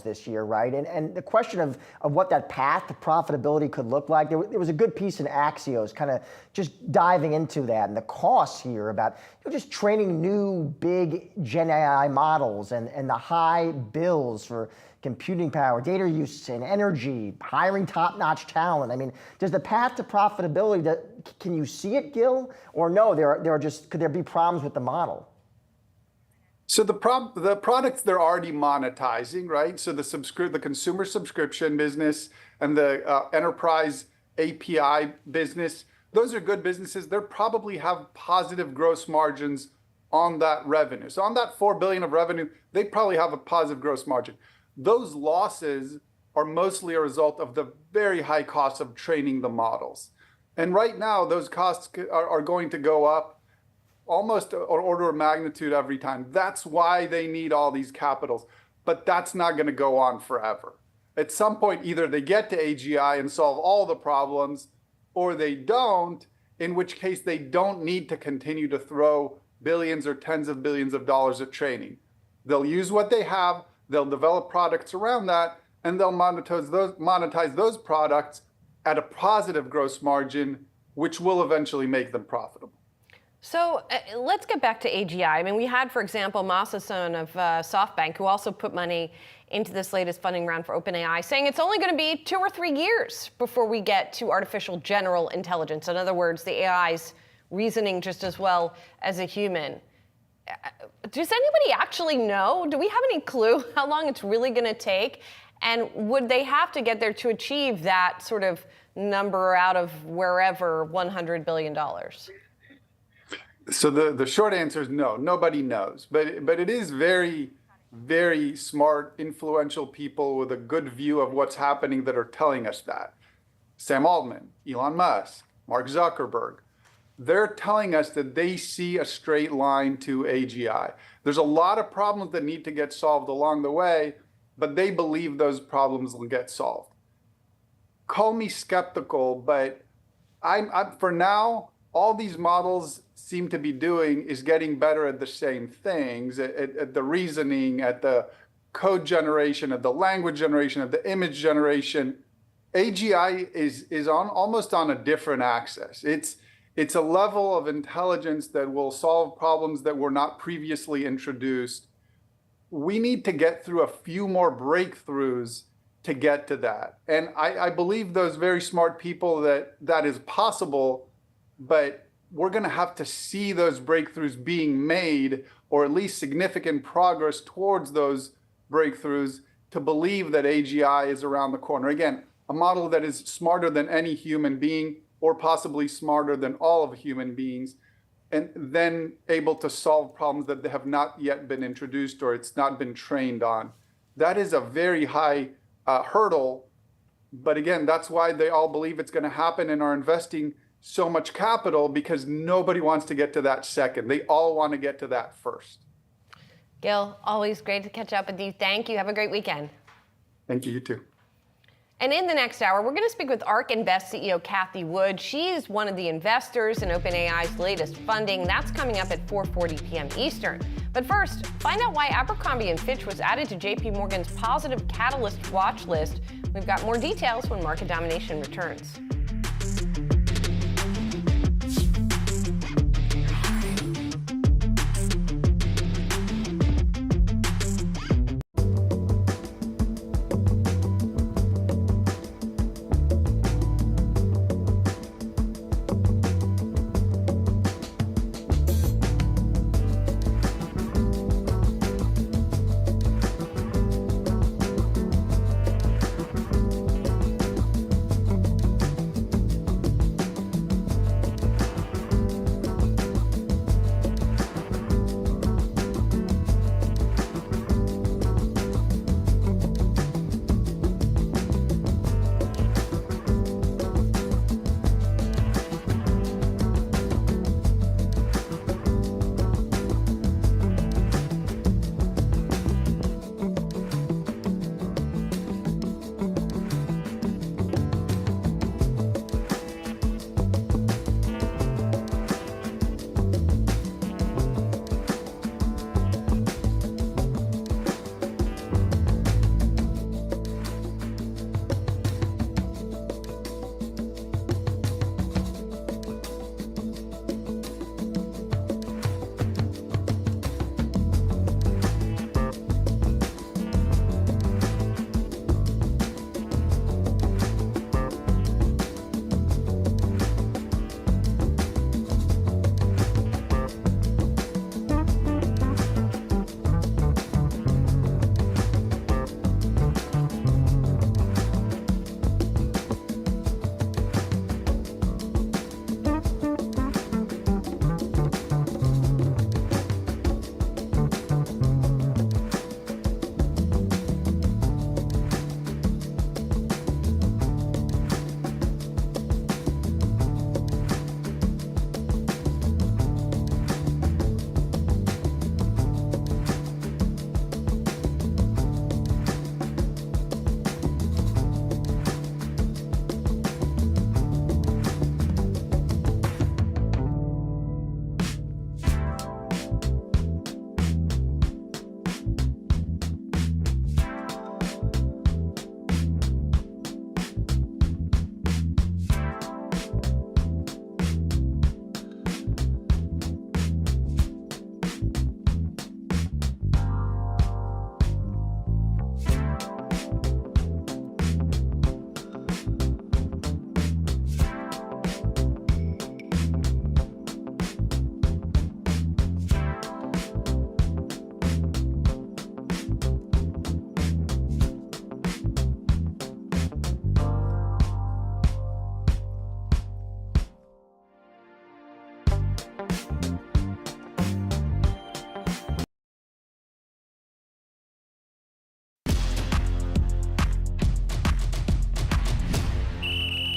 this year, right? And the question of what that path to profitability could look like, there was a good piece in Axios kind of just diving into that and the costs here about just training new big Gen AI models and the high bills for computing power, data use and energy, hiring top-notch talent. I mean, does the path to profitability, can you see it, Gil? Or no, could there be problems with the model? So the products they're already monetizing, right? So the consumer subscription business and the enterprise API business, those are good businesses. They probably have positive gross margins on that revenue. So on that $4 billion of revenue, they probably have a positive gross margin. Those losses are mostly a result of the very high costs of training the models. And right now, those costs are going to go up almost an order of magnitude every time. That's why they need all these capitals. But that's not going to go on forever. At some point, either they get to AGI and solve all the problems, or they don't, in which case they don't need to continue to throw billions or tens of billions of dollars at training. They'll use what they have, they'll develop products around that, and they'll monetize those products at a positive gross margin, which will eventually make them profitable. So let's get back to AGI. I mean, we had, for example, Masa-san of SoftBank, who also put money into this latest funding round for OpenAI, saying it's only going to be 2 or 3 years before we get to artificial general intelligence. In other words, the AI's reasoning just as well as a human. Does anybody actually know? Do we have any clue how long it's really going to take? And would they have to get there to achieve that sort of number out of wherever, $100 billion? So the short answer is no, nobody knows. But it is very, very smart, influential people with a good view of what's happening that are telling us that. Sam Altman, Elon Musk, Mark Zuckerberg. They're telling us that they see a straight line to AGI. There's a lot of problems that need to get solved along the way, but they believe those problems will get solved. Call me skeptical, but I'm for now, all these models seem to be doing is getting better at the same things, at the reasoning, at the code generation, at the language generation, at the image generation. AGI is almost on a different axis. It's a level of intelligence that will solve problems that were not previously introduced. we need to get through a few more breakthroughs to get to that. And I believe those very smart people that is possible, but we're going to have to see those breakthroughs being made, or at least significant progress towards those breakthroughs, to believe that AGI is around the corner. Again, a model that is smarter than any human being, or possibly smarter than all of human beings, and then able to solve problems that have not yet been introduced or it's not been trained on. That is a very high hurdle. But again, that's why they all believe it's going to happen and are investing so much capital, because nobody wants to get to that second. They all want to get to that first. Gil, always great to catch up with you. Thank you. Have a great weekend. Thank you, you too. And in the next hour, we're going to speak with ARK Invest CEO Cathie Wood. She's one of the investors in OpenAI's latest funding. That's coming up at 4:40 p.m. Eastern. But first, find out why Abercrombie & Fitch was added to JP Morgan's positive catalyst watch list. We've got more details when Market Domination returns.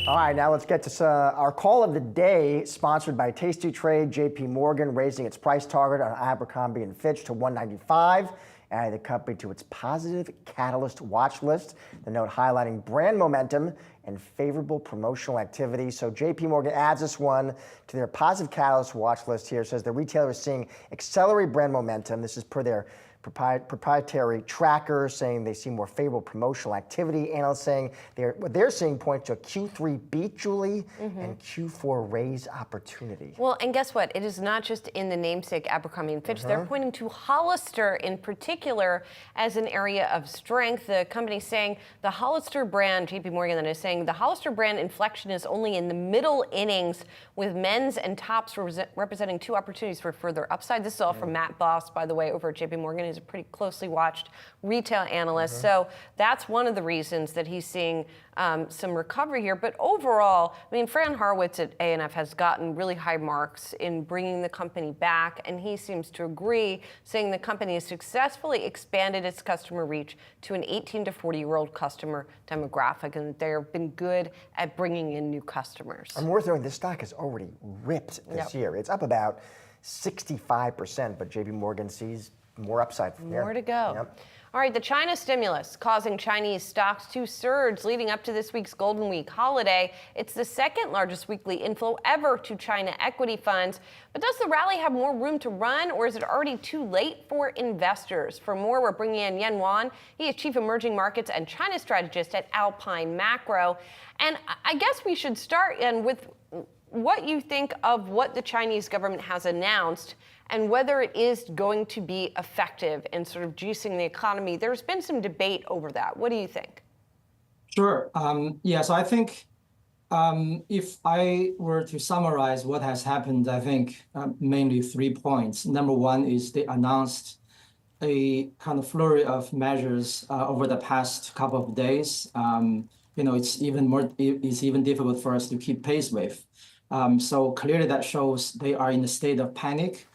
All right, now let's get to our call of the day, sponsored by Tasty Trade. JP Morgan raising its price target on Abercrombie & Fitch to 195, adding the company to its positive catalyst watch list. The note highlighting brand momentum and favorable promotional activity. So JP Morgan adds this one to their positive catalyst watch list here. It says the retailer is seeing accelerated brand momentum. This is per their proprietary tracker saying they see more favorable promotional activity. Analysts saying what they're seeing points to a Q3 beat, Julie, and Q4 raise opportunity. Well, and guess what? It is not just in the namesake Abercrombie & Fitch. They're pointing to Hollister in particular as an area of strength. The company saying the Hollister brand, JP Morgan then is saying the Hollister brand inflection is only in the middle innings, with men's and tops representing two opportunities for further upside. This is all from Matt Boss, by the way, over at JP Morgan. He's a pretty closely watched retail analyst. So that's one of the reasons that he's seeing some recovery here. But overall, I mean, Fran Horowitz at A&F has gotten really high marks in bringing the company back, and he seems to agree, saying the company has successfully expanded its customer reach to an 18 to 40-year-old customer demographic, and they've been good at bringing in new customers. And worth noting, this stock has already ripped this year. It's up about 65%, but JP Morgan sees more upside from there. More to go. All right, the China stimulus causing Chinese stocks to surge leading up to this week's Golden Week holiday. It's the second largest weekly inflow ever to China equity funds. But does the rally have more room to run, or is it already too late for investors? For more, we're bringing in Yan Wan. He is Chief Emerging Markets and China Strategist at Alpine Macro. And I guess we should start with what you think of what the Chinese government has announced and whether it is going to be effective in sort of juicing the economy. There's been some debate over that. What do you think? Sure. So I think if I were to summarize what has happened, I think mainly 3 points. Number one is they announced a kind of flurry of measures over the past couple of days. It's even difficult for us to keep pace with. So clearly that shows they are in a state of panic.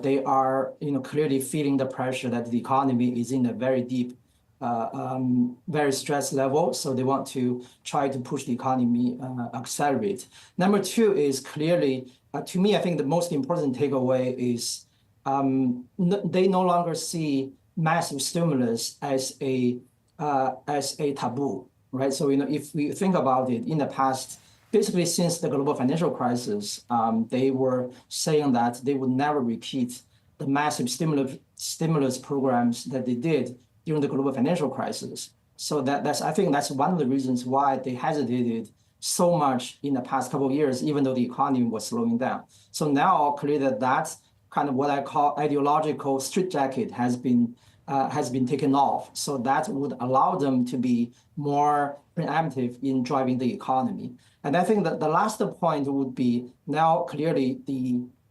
They are, clearly feeling the pressure that the economy is in a very deep, very stressed level. So they want to try to push the economy accelerate. Number two is clearly, to me, I think the most important takeaway is they no longer see massive stimulus as a taboo, right? So if we think about it, in the past, basically, since the global financial crisis, they were saying that they would never repeat the massive stimulus programs that they did during the global financial crisis. So I think that's one of the reasons why they hesitated so much in the past couple of years, even though the economy was slowing down. So now, clearly, that kind of what I call ideological straitjacket has been taken off. So that would allow them to be more preemptive in driving the economy. And I think that the last point would be now clearly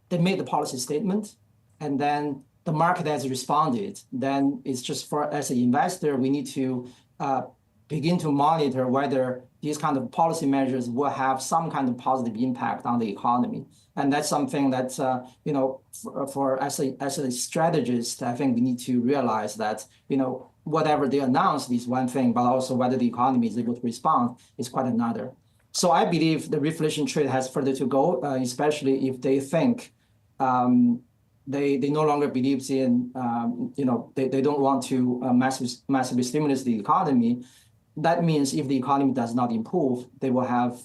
they made the policy statement, and then the market has responded. Then it's just for as an investor, we need to begin to monitor whether these kind of policy measures will have some kind of positive impact on the economy. And that's something that for as a strategist, I think we need to realize that whatever they announce is one thing, but also whether the economy is able to respond is quite another. So I believe the reflation trade has further to go, especially if they think they no longer believe in, they don't want to massively stimulate the economy. That means if the economy does not improve, they will have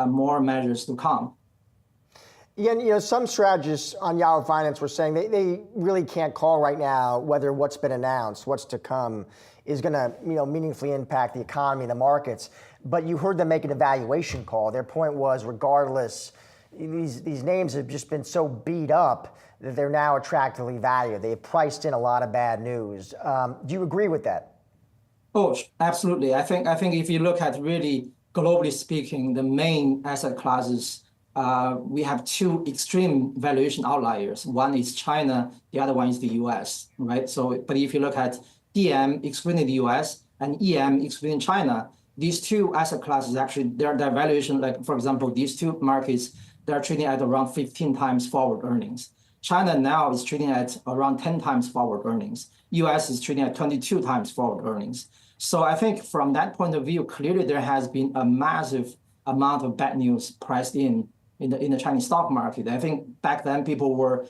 more measures to come. Yeah, some strategists on Yahoo Finance were saying they really can't call right now whether what's been announced, what's to come, is going to meaningfully impact the economy and the markets. But you heard them make an evaluation call. Their point was, regardless, these names have just been so beat up that they're now attractively valued. They've priced in a lot of bad news. Do you agree with that? Oh, absolutely. I think if you look at really globally speaking, the main asset classes, we have two extreme valuation outliers. One is China, the other one is the US, right? So, but if you look at DM excluding the US and EM excluding China, these two asset classes actually, their valuation, like for example, these two markets, they're trading at around 15 times forward earnings. China now is trading at around 10 times forward earnings. US is trading at 22 times forward earnings. So I think from that point of view, clearly there has been a massive amount of bad news priced in the Chinese stock market. I think back then people were,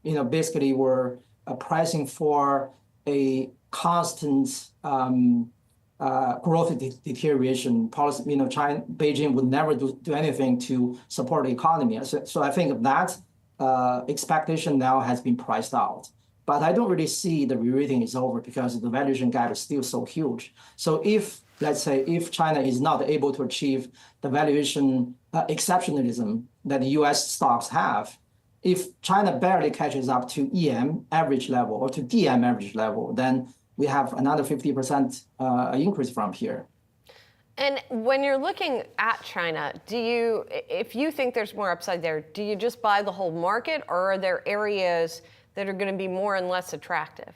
basically were pricing for a constant growth deterioration policy. Beijing would never do anything to support the economy. So I think that expectation now has been priced out. But I don't really see the re-rating is over because the valuation gap is still so huge. So if, let's say, if China is not able to achieve the valuation exceptionalism that the US stocks have, if China barely catches up to EM average level or to DM average level, then we have another 50% increase from here. And when you're looking at China, if you think there's more upside there, do you just buy the whole market, or are there areas that are going to be more and less attractive?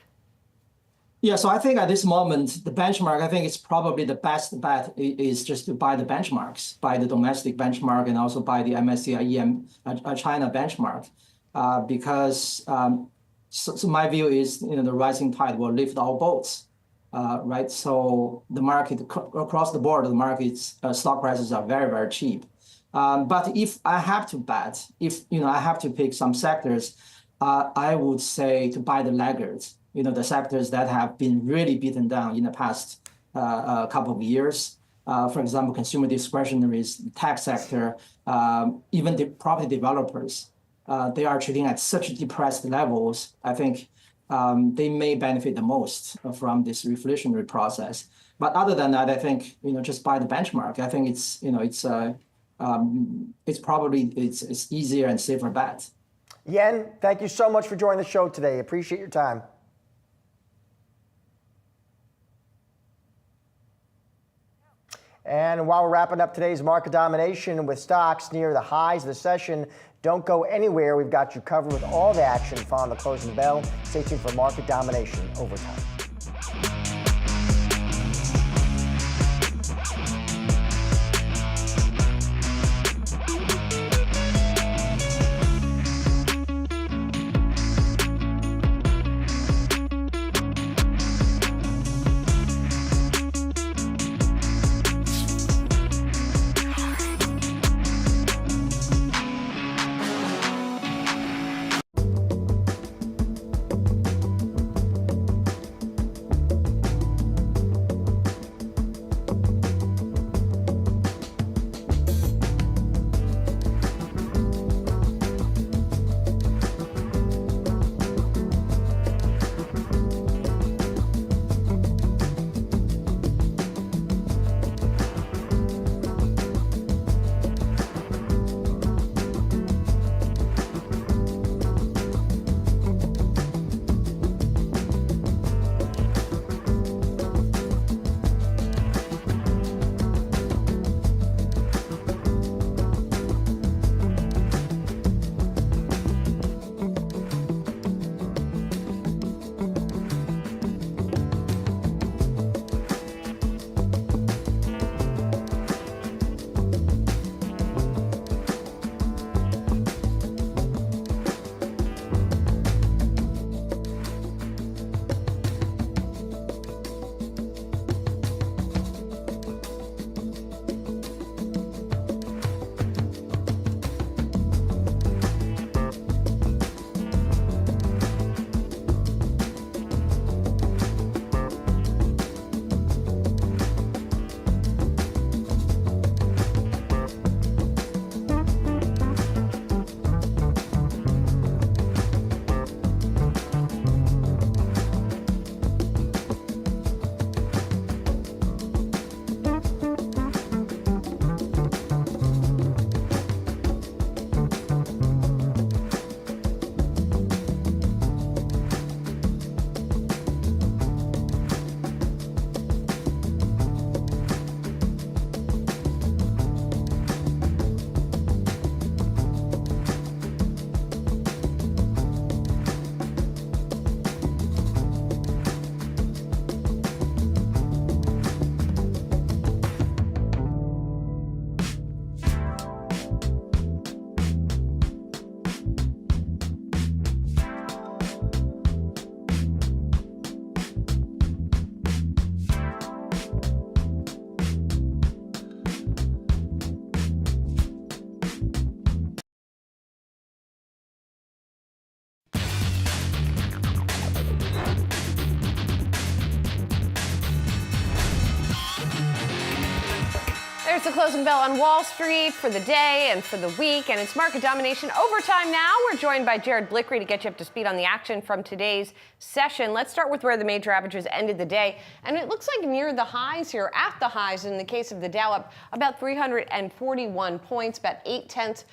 Yeah, so I think at this moment, the benchmark, I think it's probably the best bet is just to buy the benchmarks, buy the domestic benchmark and also buy the MSCI EM China benchmark, because so my view is, the rising tide will lift all boats. Right, so the market across the board, the market's stock prices are very, very cheap. But if I have to bet, if I have to pick some sectors, I would say to buy the laggards. The sectors that have been really beaten down in the past couple of years. For example, consumer discretionaries, tech sector, even the property developers. They are trading at such depressed levels. I think they may benefit the most from this reflationary process. But other than that, I think just buy the benchmark. I think it's probably easier and safer bet. Yen, thank you so much for joining the show today. Appreciate your time. And while we're wrapping up today's market domination with stocks near the highs of the session, don't go anywhere. We've got you covered with all the action following the closing bell. Stay tuned for market domination overtime. There's the closing bell on Wall Street for the day and for the week, and it's market domination overtime now. We're joined by Jared Blickery to get you up to speed on the action from today's session. Let's start with where the major averages ended the day, and it looks like near the highs here, at the highs in the case of the Dow, up about 341 points, about 0.8%.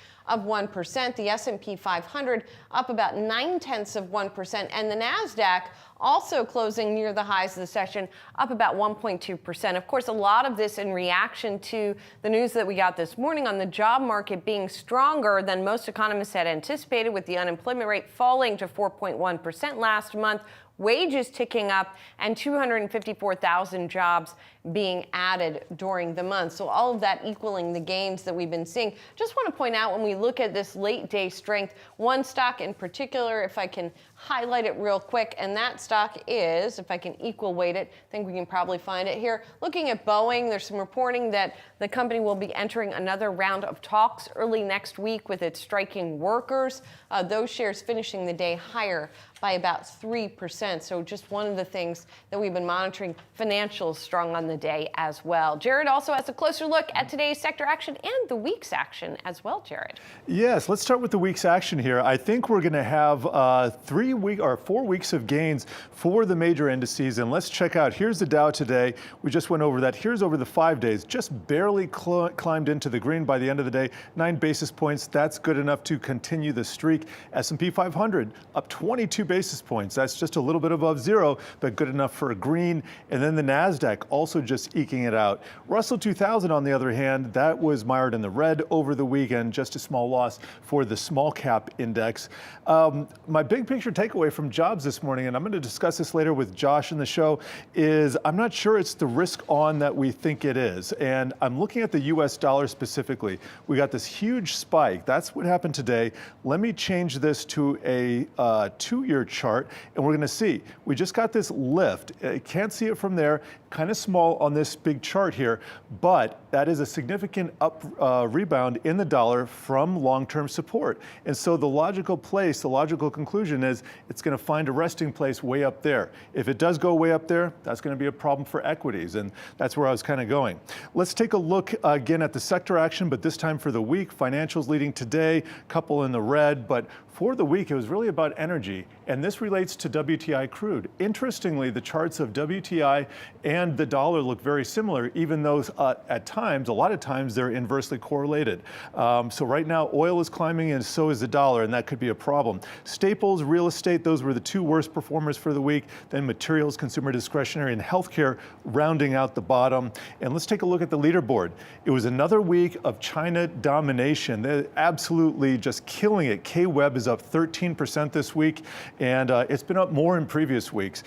The S&P 500 up about 0.9%, and the Nasdaq also closing near the highs of the session, up about 1.2%. Of course, a lot of this in reaction to the news that we got this morning on the job market being stronger than most economists had anticipated, with the unemployment rate falling to 4.1% last month, wages ticking up, and 254,000 jobs being added during the month. So all of that equaling the gains that we've been seeing. Just want to point out, when we look at this late day strength, one stock in particular, if I can highlight it real quick, and that stock is, if I can equal weight it, I think we can probably find it here. Looking at Boeing, there's some reporting that the company will be entering another round of talks early next week with its striking workers. Those shares finishing the day higher by about 3%. So just one of the things that we've been monitoring. Financials strong on the day as well. Jared also has a closer look at today's sector action and the week's action as well, Jared. Yes, let's start with the week's action here. I think we're going to have 4 weeks of gains for the major indices. And let's check out, here's the Dow today. We just went over that. Here's over the 5 days, just barely climbed into the green by the end of the day, 9 basis points. That's good enough to continue the streak. S&P 500 up 22 basis points. That's just a little bit above zero, but good enough for a green. And then the Nasdaq also just eking it out. Russell 2000, on the other hand, that was mired in the red over the weekend, just a small loss for the small cap index. My big picture takeaway from jobs this morning, and I'm going to discuss this later with Josh in the show, is I'm not sure it's the risk on that we think it is. And I'm looking at the US dollar specifically. We got this huge spike. That's what happened today. Let me change this to a 2-year chart, and we're going to see. We just got this lift. Can't see it from there. Kind of small on this big chart here, but that is a significant rebound in the dollar from long-term support. And so the logical place, the logical conclusion is it's going to find a resting place way up there. If it does go way up there, that's going to be a problem for equities, and that's where I was kind of going. Let's take a look again at the sector action, but this time for the week. Financials leading today, couple in the red, but for the week, it was really about energy, and this relates to WTI crude. Interestingly, the charts of WTI and the dollar look very similar, even though at times, a lot of times, they're inversely correlated. So right now, oil is climbing, and so is the dollar, and that could be a problem. Staples, real estate, those were the 2 worst performers for the week. Then materials, consumer discretionary, and healthcare rounding out the bottom. And let's take a look at the leaderboard. It was another week of China domination. They're absolutely just killing it. K-Web is up 13% this week, and it's been up more in previous weeks.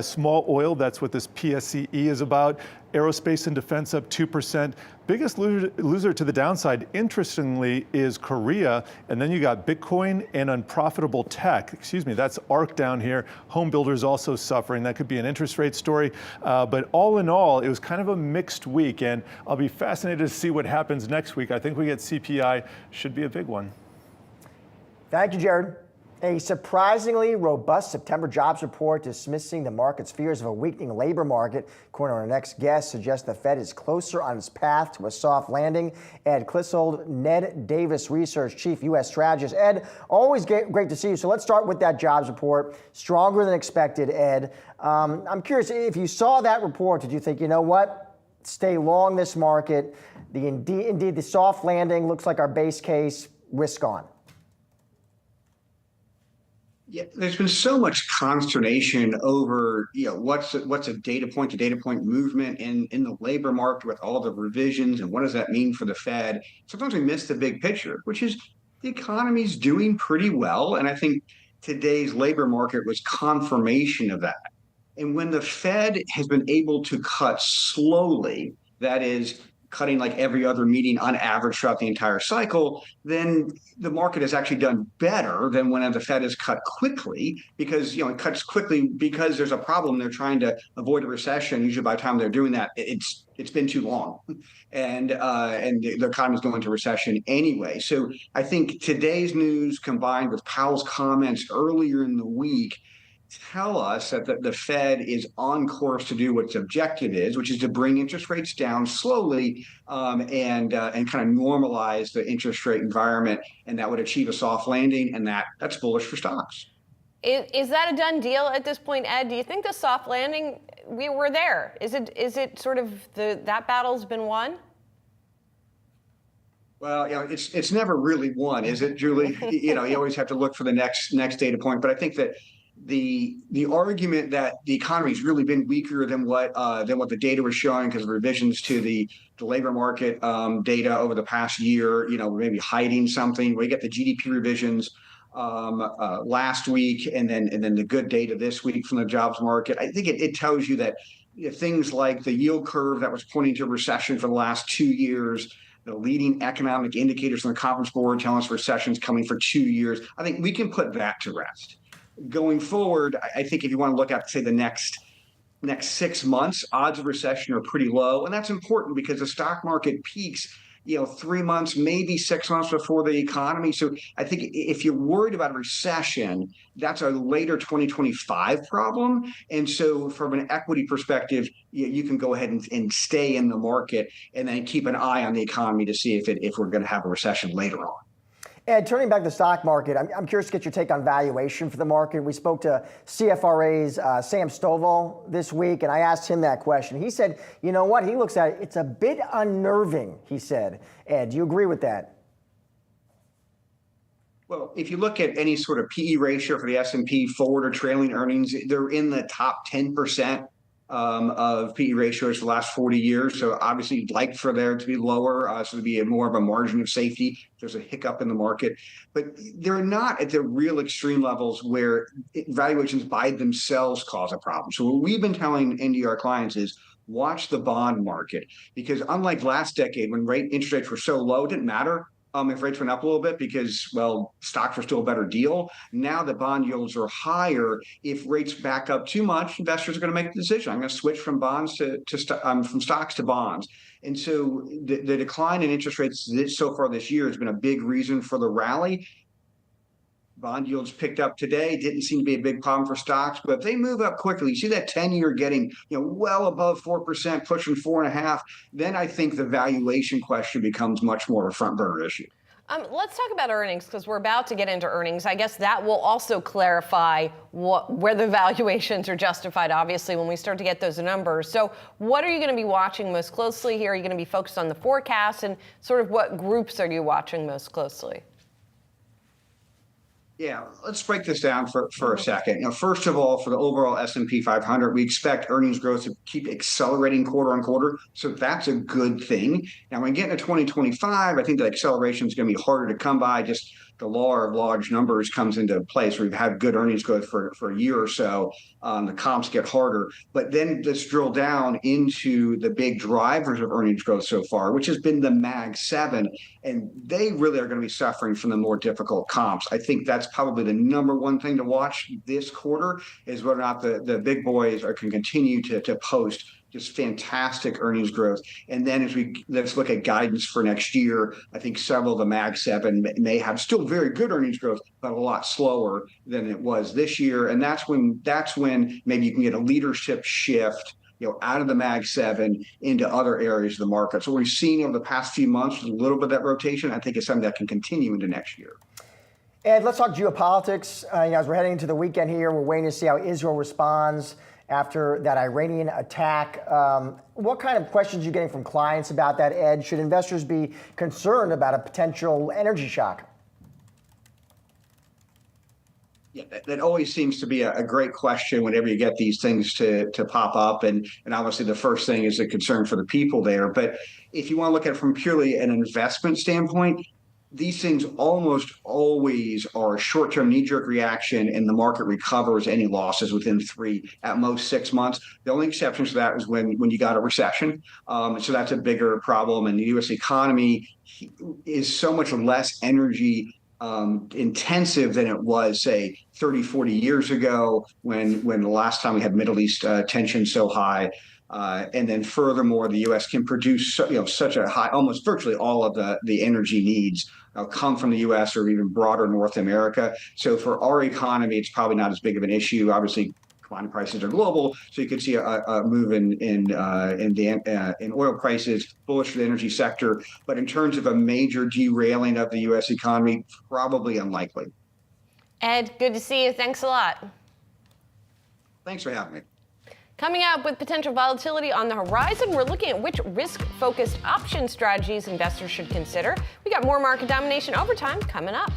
Small oil, that's what this PSCE is about. Aerospace and defense up 2%. Biggest loser to the downside, interestingly, is Korea. And then you got Bitcoin and unprofitable tech. Excuse me, that's ARK down here. Home builders also suffering. That could be an interest rate story. But all in all, it was kind of a mixed week. And I'll be fascinated to see what happens next week. I think we get CPI, should be a big one. Thank you, Jared. A surprisingly robust September jobs report dismissing the market's fears of a weakening labor market. According to our next guest, suggests the Fed is closer on its path to a soft landing. Ed Clissold, Ned Davis Research Chief U.S. Strategist. Ed, always great to see you. So let's start with that jobs report. Stronger than expected, Ed. I'm curious, if you saw that report, did you think, you know what, stay long this market? Indeed, the soft landing looks like our base case, risk on. Yeah, there's been so much consternation over, what's a data point to data point movement in the labor market with all the revisions, and what does that mean for the Fed? Sometimes we miss the big picture, which is the economy's doing pretty well. And I think today's labor market was confirmation of that. And when the Fed has been able to cut slowly, that is, cutting like every other meeting on average throughout the entire cycle, then the market has actually done better than when the Fed has cut quickly, because it cuts quickly because there's a problem. They're trying to avoid a recession. Usually by the time they're doing that, it's been too long, and the economy is going into recession anyway. So I think today's news combined with Powell's comments earlier in the week tell us that the Fed is on course to do what its objective is, which is to bring interest rates down slowly and kind of normalize the interest rate environment, and that would achieve a soft landing, and that's bullish for stocks. Is that a done deal at this point, Ed? Do you think the soft landing, we were there? Is it sort of that battle's been won? Well, it's never really won, is it, Julie? You always have to look for the next data point. But I think that the argument that the economy's really been weaker than what the data was showing because of revisions to the labor market data over the past year, maybe hiding something. We get the GDP revisions last week, and then the good data this week from the jobs market. I think it tells you that things like the yield curve that was pointing to recession for the last 2 years, the leading economic indicators on the Conference Board telling us recession's coming for 2 years. I think we can put that to rest. Going forward, I think if you want to look at, say, the next 6 months, odds of recession are pretty low. And that's important because the stock market peaks 3 months, maybe 6 months before the economy. So I think if you're worried about a recession, that's a later 2025 problem. And so from an equity perspective, you can go ahead and stay in the market and then keep an eye on the economy to see if we're going to have a recession later on. Ed, turning back to the stock market, I'm curious to get your take on valuation for the market. We spoke to CFRA's Sam Stovall this week, and I asked him that question. He said, you know what, he looks at it, it's a bit unnerving, he said. Ed, do you agree with that? Well, if you look at any sort of PE ratio for the S&P forward or trailing earnings, they're in the top 10% of PE ratios for the last 40 years. So obviously you'd like for there to be lower, so to be more of a margin of safety if there's a hiccup in the market. But they're not at the real extreme levels where valuations by themselves cause a problem. So what we've been telling NDR clients is watch the bond market, because unlike last decade when interest rates were so low, it didn't matter if rates went up a little bit because, well, stocks were still a better deal. Now that bond yields are higher, if rates back up too much, investors are going to make the decision. I'm going to switch from bonds from stocks to bonds. And so the decline in interest rates so far this year has been a big reason for the rally. Bond yields picked up today. Didn't seem to be a big problem for stocks, but if they move up quickly, you see that 10-year getting well above 4%, pushing 4.5%. Then I think the valuation question becomes much more of a front burner issue. Let's talk about earnings because we're about to get into earnings. I guess that will also clarify whether valuations are justified, obviously, when we start to get those numbers. So what are you going to be watching most closely here? Are you going to be focused on the forecast, and sort of what groups are you watching most closely? Yeah, let's break this down for a second. First of all, for the overall S&P 500, we expect earnings growth to keep accelerating quarter on quarter. So that's a good thing. Now, when we get into 2025, I think that acceleration is going to be harder to come by. Just the law of large numbers comes into place. We've had good earnings growth for a year or so. The comps get harder. But then let's drill down into the big drivers of earnings growth so far, which has been the Mag 7. And they really are going to be suffering from the more difficult comps. I think that's probably the number one thing to watch this quarter is whether or not the big boys can continue to post just fantastic earnings growth. And then let's look at guidance for next year. I think several of the Mag 7 may have still very good earnings growth, but a lot slower than it was this year. And that's when maybe you can get a leadership shift out of the Mag 7 into other areas of the market. So what we've seen over the past few months, a little bit of that rotation, I think is something that can continue into next year. Ed, let's talk geopolitics. As we're heading into the weekend here, we're waiting to see how Israel responds after that Iranian attack. What kind of questions are you getting from clients about that, Ed? Should investors be concerned about a potential energy shock? Yeah, that always seems to be a great question whenever you get these things to pop up. And obviously the first thing is a concern for the people there. But if you want to look at it from purely an investment standpoint, these things almost always are a short-term knee-jerk reaction, and the market recovers any losses within 3, at most 6 months. The only exception to that is when you got a recession. So that's a bigger problem. And the U.S. economy is so much less energy intensive than it was, say, 30, 40 years ago when the last time we had Middle East tension so high. And then furthermore, the U.S. can produce such a high, almost virtually all of the energy needs come from the U.S. or even broader North America. So for our economy, it's probably not as big of an issue. Obviously, commodity prices are global, so you could see a move in oil prices, bullish for the energy sector. But in terms of a major derailing of the U.S. economy, probably unlikely. Ed, good to see you. Thanks a lot. Thanks for having me. Coming up with potential volatility on the horizon, we're looking at which risk-focused option strategies investors should consider. We got more market domination overtime coming up.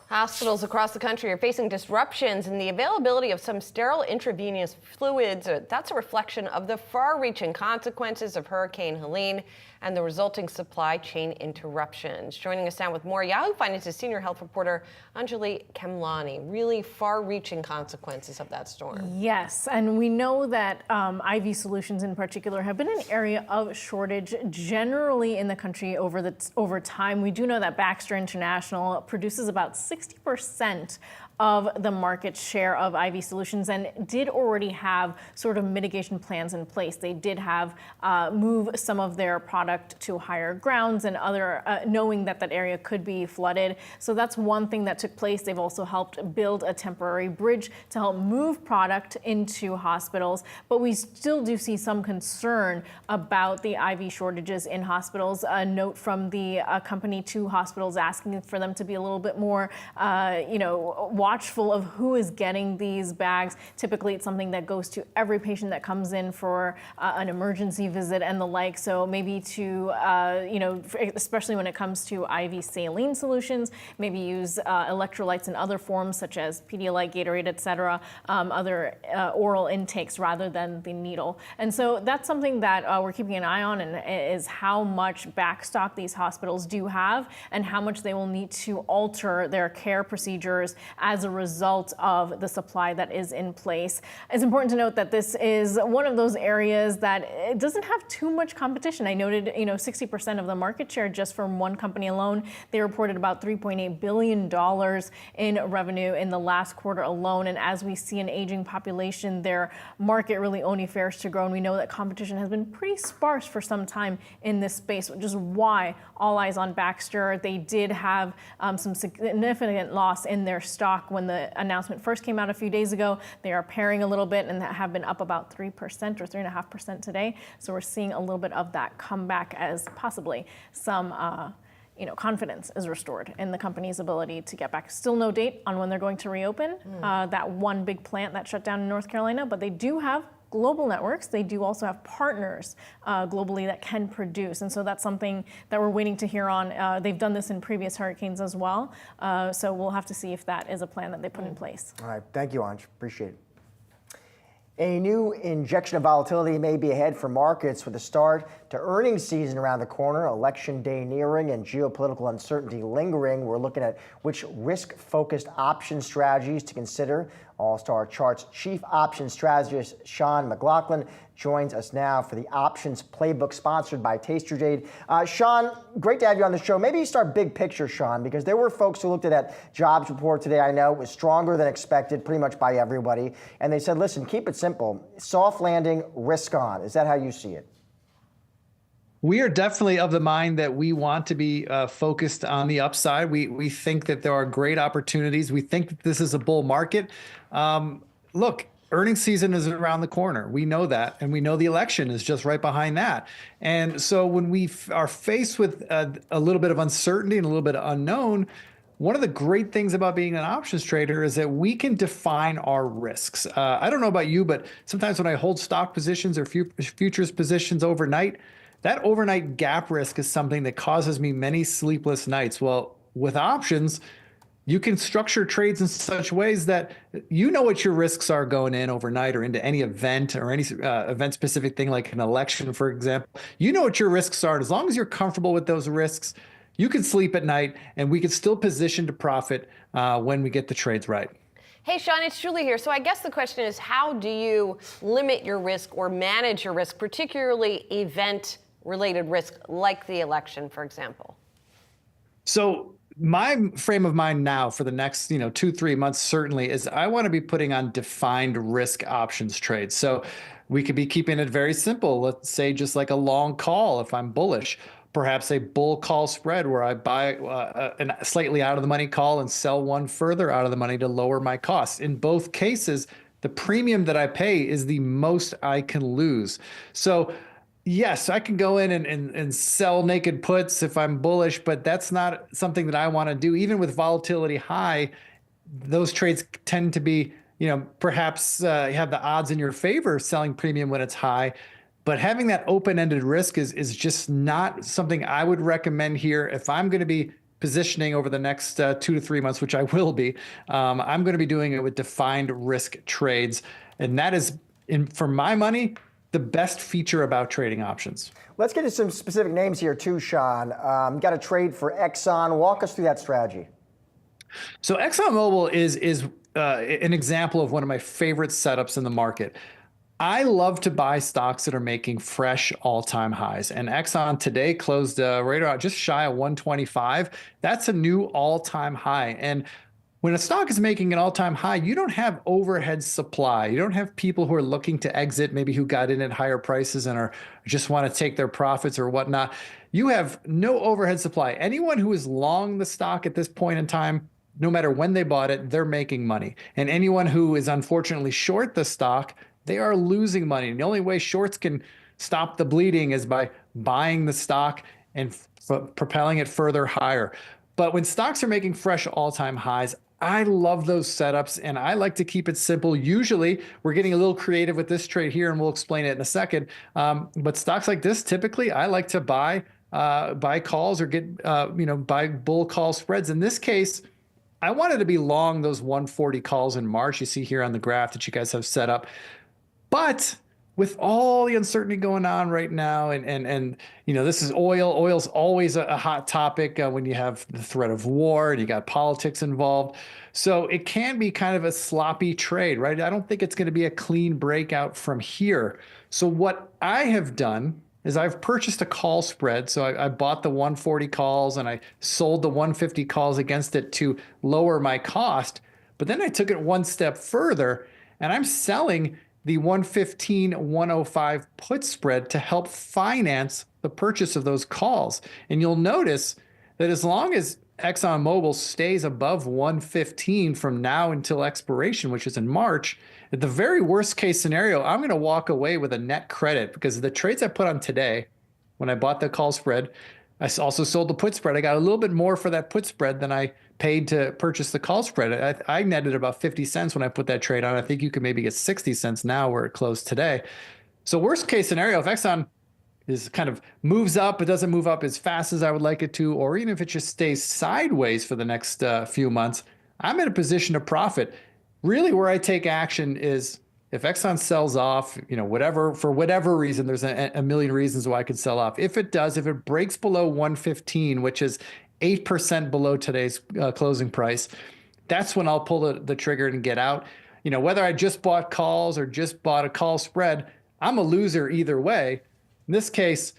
Hospitals across the country are facing disruptions in the availability of some sterile intravenous fluids. That's a reflection of the far-reaching consequences of Hurricane Helene and the resulting supply chain interruptions. Joining us now with more, Yahoo Finance's senior health reporter Anjali Kemlani. Really far-reaching consequences of that storm. Yes, and we know that IV solutions in particular have been an area of shortage generally in the country over time. We do know that Baxter International produces about 60% of the market share of IV solutions and did already have sort of mitigation plans in place. They did have move some of their product to higher grounds and other, knowing that that area could be flooded. So that's one thing that took place. They've also helped build a temporary bridge to help move product into hospitals. But we still do see some concern about the IV shortages in hospitals. A note from the company to hospitals asking for them to be a little bit more, watchful of who is getting these bags. Typically, it's something that goes to every patient that comes in for an emergency visit and the like. So maybe to, especially when it comes to IV saline solutions, maybe use electrolytes in other forms such as Pedialyte, Gatorade, et cetera, other oral intakes rather than the needle. And so that's something that we're keeping an eye on, and is how much backstock these hospitals do have and how much they will need to alter their care procedures as a result of the supply that is in place. It's important to note that this is one of those areas that it doesn't have too much competition. I noted, 60% of the market share just from one company alone. They reported about $3.8 billion in revenue in the last quarter alone. And as we see an aging population, their market really only fares to grow. And we know that competition has been pretty sparse for some time in this space, which is why all eyes on Baxter. They did have some significant loss in their stock when the announcement first came out a few days ago. They are pairing a little bit and have been up about 3% or 3.5% today. So we're seeing a little bit of that comeback as possibly some confidence is restored in the company's ability to get back. Still no date on when they're going to reopen that one big plant that shut down in North Carolina, but they do have global networks. They do also have partners globally that can produce. And so that's something that we're waiting to hear on. They've done this in previous hurricanes as well. So we'll have to see if that is a plan that they put in place. All right. Thank you, Anj. Appreciate it. A new injection of volatility may be ahead for markets with the start to earnings season around the corner, election day nearing, and geopolitical uncertainty lingering. We're looking at which risk-focused option strategies to consider. All-Star Chart's chief option strategist, Sean McLaughlin, joins us now for the Options Playbook sponsored by TasterJade. Sean, great to have you on the show. Maybe you start big picture, Sean, because there were folks who looked at that jobs report today. I know it was stronger than expected pretty much by everybody. And they said, listen, keep it simple. Soft landing, risk on. Is that how you see it? We are definitely of the mind that we want to be focused on the upside. We think that there are great opportunities. We think that this is a bull market. Look, earnings season is around the corner. We know that, and we know the election is just right behind that. And so when we are faced with a little bit of uncertainty and a little bit of unknown, one of the great things about being an options trader is that we can define our risks. I don't know about you, but sometimes when I hold stock positions or futures positions overnight, that overnight gap risk is something that causes me many sleepless nights. Well, with options, you can structure trades in such ways that you know what your risks are going in overnight or into any event or any event-specific thing like an election, for example. You know what your risks are. And as long as you're comfortable with those risks, you can sleep at night, and we can still position to profit when we get the trades right. Hey, Sean, it's Julie here. So I guess the question is, how do you limit your risk or manage your risk, particularly event-related risk like the election, for example? So my frame of mind now for the next 2-3 months certainly is I want to be putting on defined risk options trades. So we could be keeping it very simple. Let's say just like a long call if I'm bullish. Perhaps a bull call spread where I buy a slightly out of the money call and sell one further out of the money to lower my costs. In both cases, the premium that I pay is the most I can lose. So yes, I can go in and sell naked puts if I'm bullish, but that's not something that I want to do. Even with volatility high, those trades tend to be, perhaps have the odds in your favor selling premium when it's high. But having that open-ended risk is just not something I would recommend here. If I'm going to be positioning over the next 2 to 3 months, which I will be, I'm going to be doing it with defined risk trades. And that is, for my money, the best feature about trading options. Let's get to some specific names here too, Sean. Got a trade for Exxon. Walk us through that strategy. So ExxonMobil is an example of one of my favorite setups in the market. I love to buy stocks that are making fresh all-time highs. And Exxon today closed right around just shy of 125. That's a new all-time high. And when a stock is making an all-time high, you don't have overhead supply. You don't have people who are looking to exit, maybe who got in at higher prices and are just want to take their profits or whatnot. You have no overhead supply. Anyone who is long the stock at this point in time, no matter when they bought it, they're making money. And anyone who is unfortunately short the stock, they are losing money. And the only way shorts can stop the bleeding is by buying the stock and propelling it further higher. But when stocks are making fresh all-time highs, I love those setups, and I like to keep it simple. Usually, we're getting a little creative with this trade here, and we'll explain it in a second. But stocks like this, typically, I like to buy calls or get buy bull call spreads. In this case, I wanted to be long those 140 calls in March. You see here on the graph that you guys have set up, but with all the uncertainty going on right now, and this is oil. Oil's always a hot topic when you have the threat of war and you got politics involved. So it can be kind of a sloppy trade, right? I don't think it's going to be a clean breakout from here. So what I have done is I've purchased a call spread. So I bought the 140 calls and I sold the 150 calls against it to lower my cost. But then I took it one step further and I'm selling the 115-105 put spread to help finance the purchase of those calls. And you'll notice that as long as ExxonMobil stays above 115 from now until expiration, which is in March, at the very worst case scenario, I'm going to walk away with a net credit because the trades I put on today, when I bought the call spread, I also sold the put spread. I got a little bit more for that put spread than I paid to purchase the call spread. I netted about 50 cents when I put that trade on. I think you could maybe get 60 cents now where it closed today. So worst case scenario, if Exxon is kind of moves up, it doesn't move up as fast as I would like it to, or even if it just stays sideways for the next few months, I'm in a position to profit. Really where I take action is if Exxon sells off, for whatever reason, there's a million reasons why I could sell off. If it does, if it breaks below 115, which is 8% below today's closing price, that's when I'll pull the trigger and get out. Whether I just bought calls or just bought a call spread, I'm a loser either way. In this case,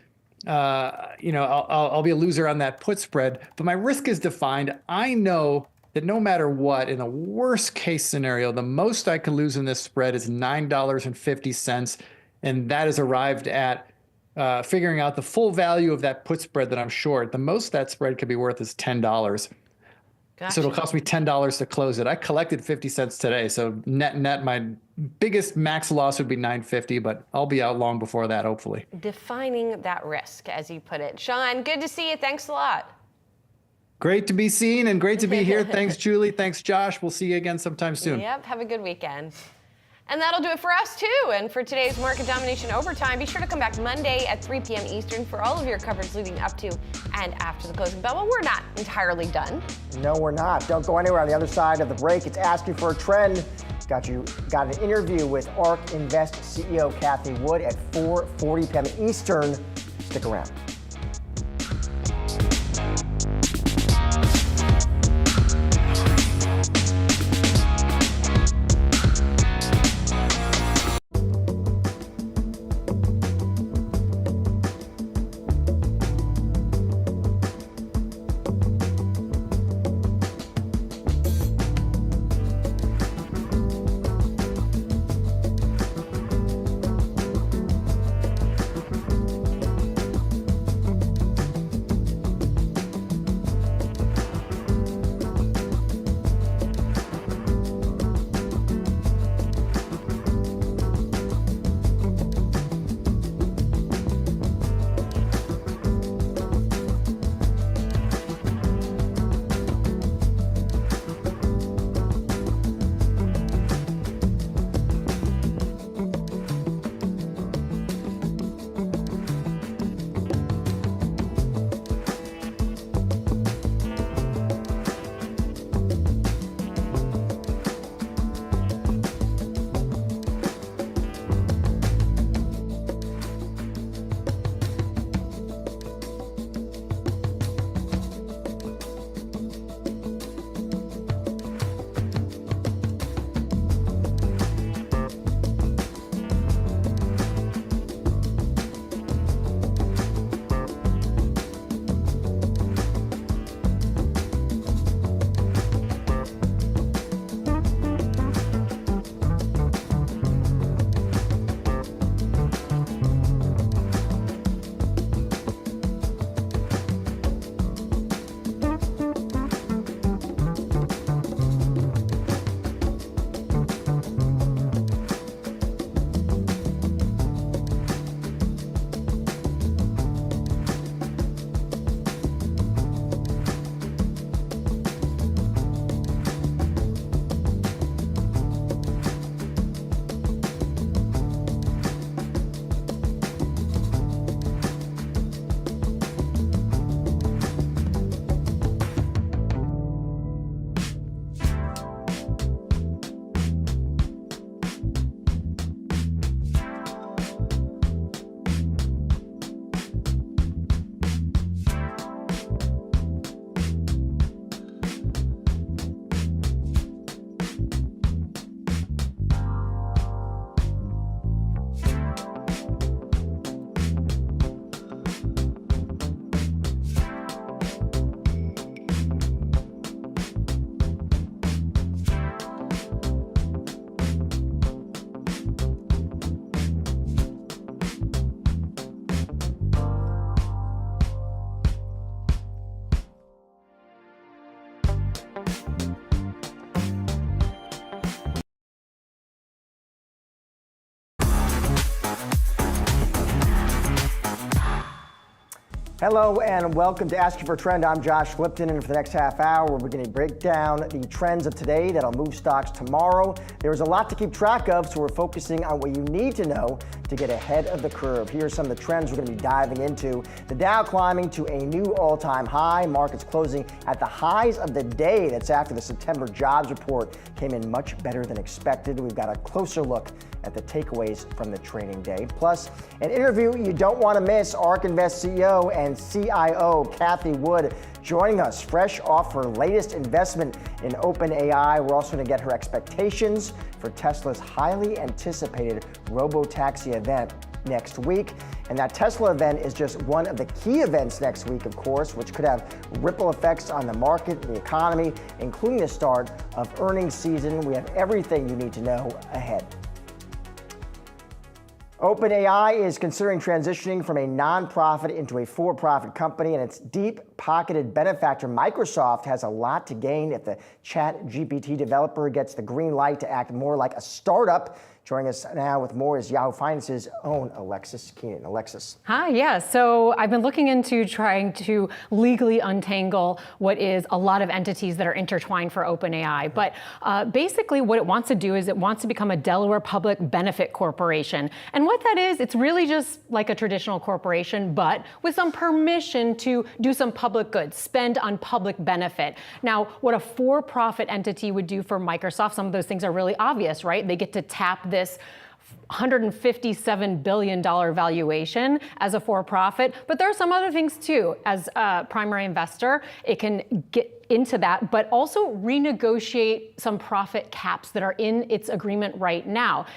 I'll be a loser on that put spread, but my risk is defined. I know that no matter what, in a worst case scenario, the most I can lose in this spread is $9.50. And that is arrived at figuring out the full value of that put spread that I'm short. The most that spread could be worth is $10. Gotcha. So it'll cost me $10 to close it. I collected 50 cents today. So net, my biggest max loss would be $9.50, but I'll be out long before that, hopefully. Defining that risk, as you put it. Sean, good to see you. Thanks a lot. Great to be seen and great to be here. Thanks, Julie. Thanks, Josh. We'll see you again sometime soon. Yep. Have a good weekend. And that'll do it for us, too. And for today's Market Domination Overtime, be sure to come back Monday at 3 p.m. Eastern for all of your coverage leading up to and after the closing bell. Well, we're not entirely done. No, we're not. Don't go anywhere. On the other side of the break, it's Asking for a Trend. Got an interview with ARK Invest CEO Cathie Wood at 4:40 p.m. Eastern. Stick around. Hello and welcome to Ask You for a Trend. I'm Josh Lipton, and for the next half hour, we're going to break down the trends of today that'll move stocks tomorrow. There's a lot to keep track of, so we're focusing on what you need to know to get ahead of the curve. Here are some of the trends we're going to be diving into. The Dow climbing to a new all-time high. Markets closing at the highs of the day. That's after the September jobs report came in much better than expected. We've got a closer look at the takeaways from the trading day. Plus, an interview you don't want to miss. ARK Invest CEO and CIO Cathie Wood joining us fresh off her latest investment in OpenAI. We're also going to get her expectations for Tesla's highly anticipated robo-taxi event next week. And that Tesla event is just one of the key events next week, of course, which could have ripple effects on the market and the economy, including the start of earnings season. We have everything you need to know ahead. OpenAI is considering transitioning from a nonprofit into a for-profit company, and its deep-pocketed benefactor Microsoft has a lot to gain if the ChatGPT developer gets the green light to act more like a startup. Joining us now with more is Yahoo Finance's own Alexis Keenan. Alexis. Hi, yeah. So I've been looking into trying to legally untangle what is a lot of entities that are intertwined for OpenAI. But basically what it wants to do is it wants to become a Delaware Public Benefit Corporation. And what that is, it's really just like a traditional corporation, but with some permission to do some public good, spend on public benefit. Now, what a for-profit entity would do for Microsoft, some of those things are really obvious, right? They get to tap this $157 billion valuation as a for-profit, but there are some other things too. As a primary investor, it can get into that, but also renegotiate some profit caps that are in its agreement right now.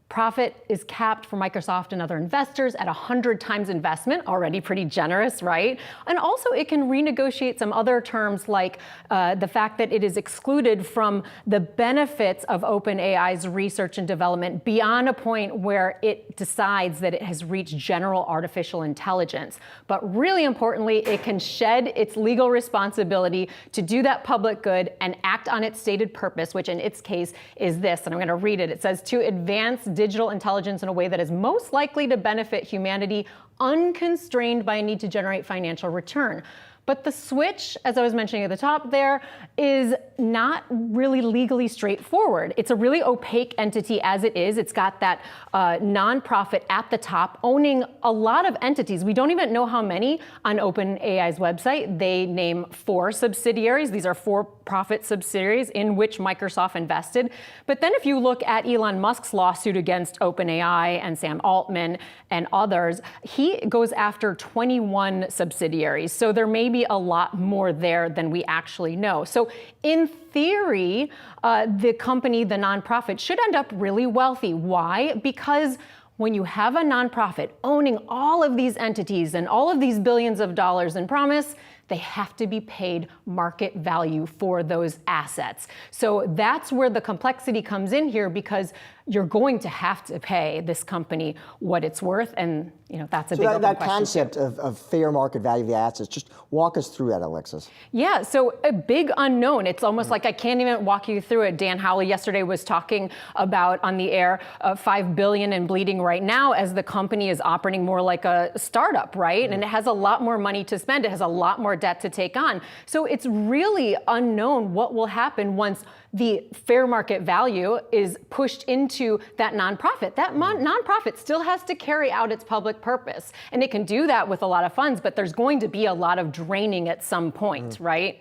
Profit is capped for Microsoft and other investors at 100 times investment, already pretty generous, right? And also it can renegotiate some other terms like the fact that it is excluded from the benefits of OpenAI's research and development beyond a point where it decides that it has reached general artificial intelligence. But really importantly, it can shed its legal responsibility to do that public good and act on its stated purpose, which in its case is this, and I'm going to read it. It says, to advance digital intelligence in a way that is most likely to benefit humanity, unconstrained by a need to generate financial return. But the switch, as I was mentioning at the top there, is not really legally straightforward. It's a really opaque entity as it is. It's got that nonprofit at the top owning a lot of entities. We don't even know how many on OpenAI's website. They name 4 subsidiaries. These are for-profit subsidiaries in which Microsoft invested. But then if you look at Elon Musk's lawsuit against OpenAI and Sam Altman and others, he goes after 21 subsidiaries. So there may be a lot more there than we actually know. So in theory, the company, the nonprofit, should end up really wealthy. Why? Because when you have a nonprofit owning all of these entities and all of these billions of dollars in promise, they have to be paid market value for those assets. So that's where the complexity comes in here, because you're going to have to pay this company what it's worth, and that's a big open question. That concept of fair market value of the assets, just walk us through that, Alexis. Yeah, so a big unknown. It's almost like I can't even walk you through it. Dan Howley yesterday was talking about on the air $5 billion and bleeding right now as the company is operating more like a startup, right? And it has a lot more money to spend. It has a lot more debt to take on. So it's really unknown what will happen once the fair market value is pushed into that nonprofit. That nonprofit still has to carry out its public purpose. And it can do that with a lot of funds, but there's going to be a lot of draining at some point, right?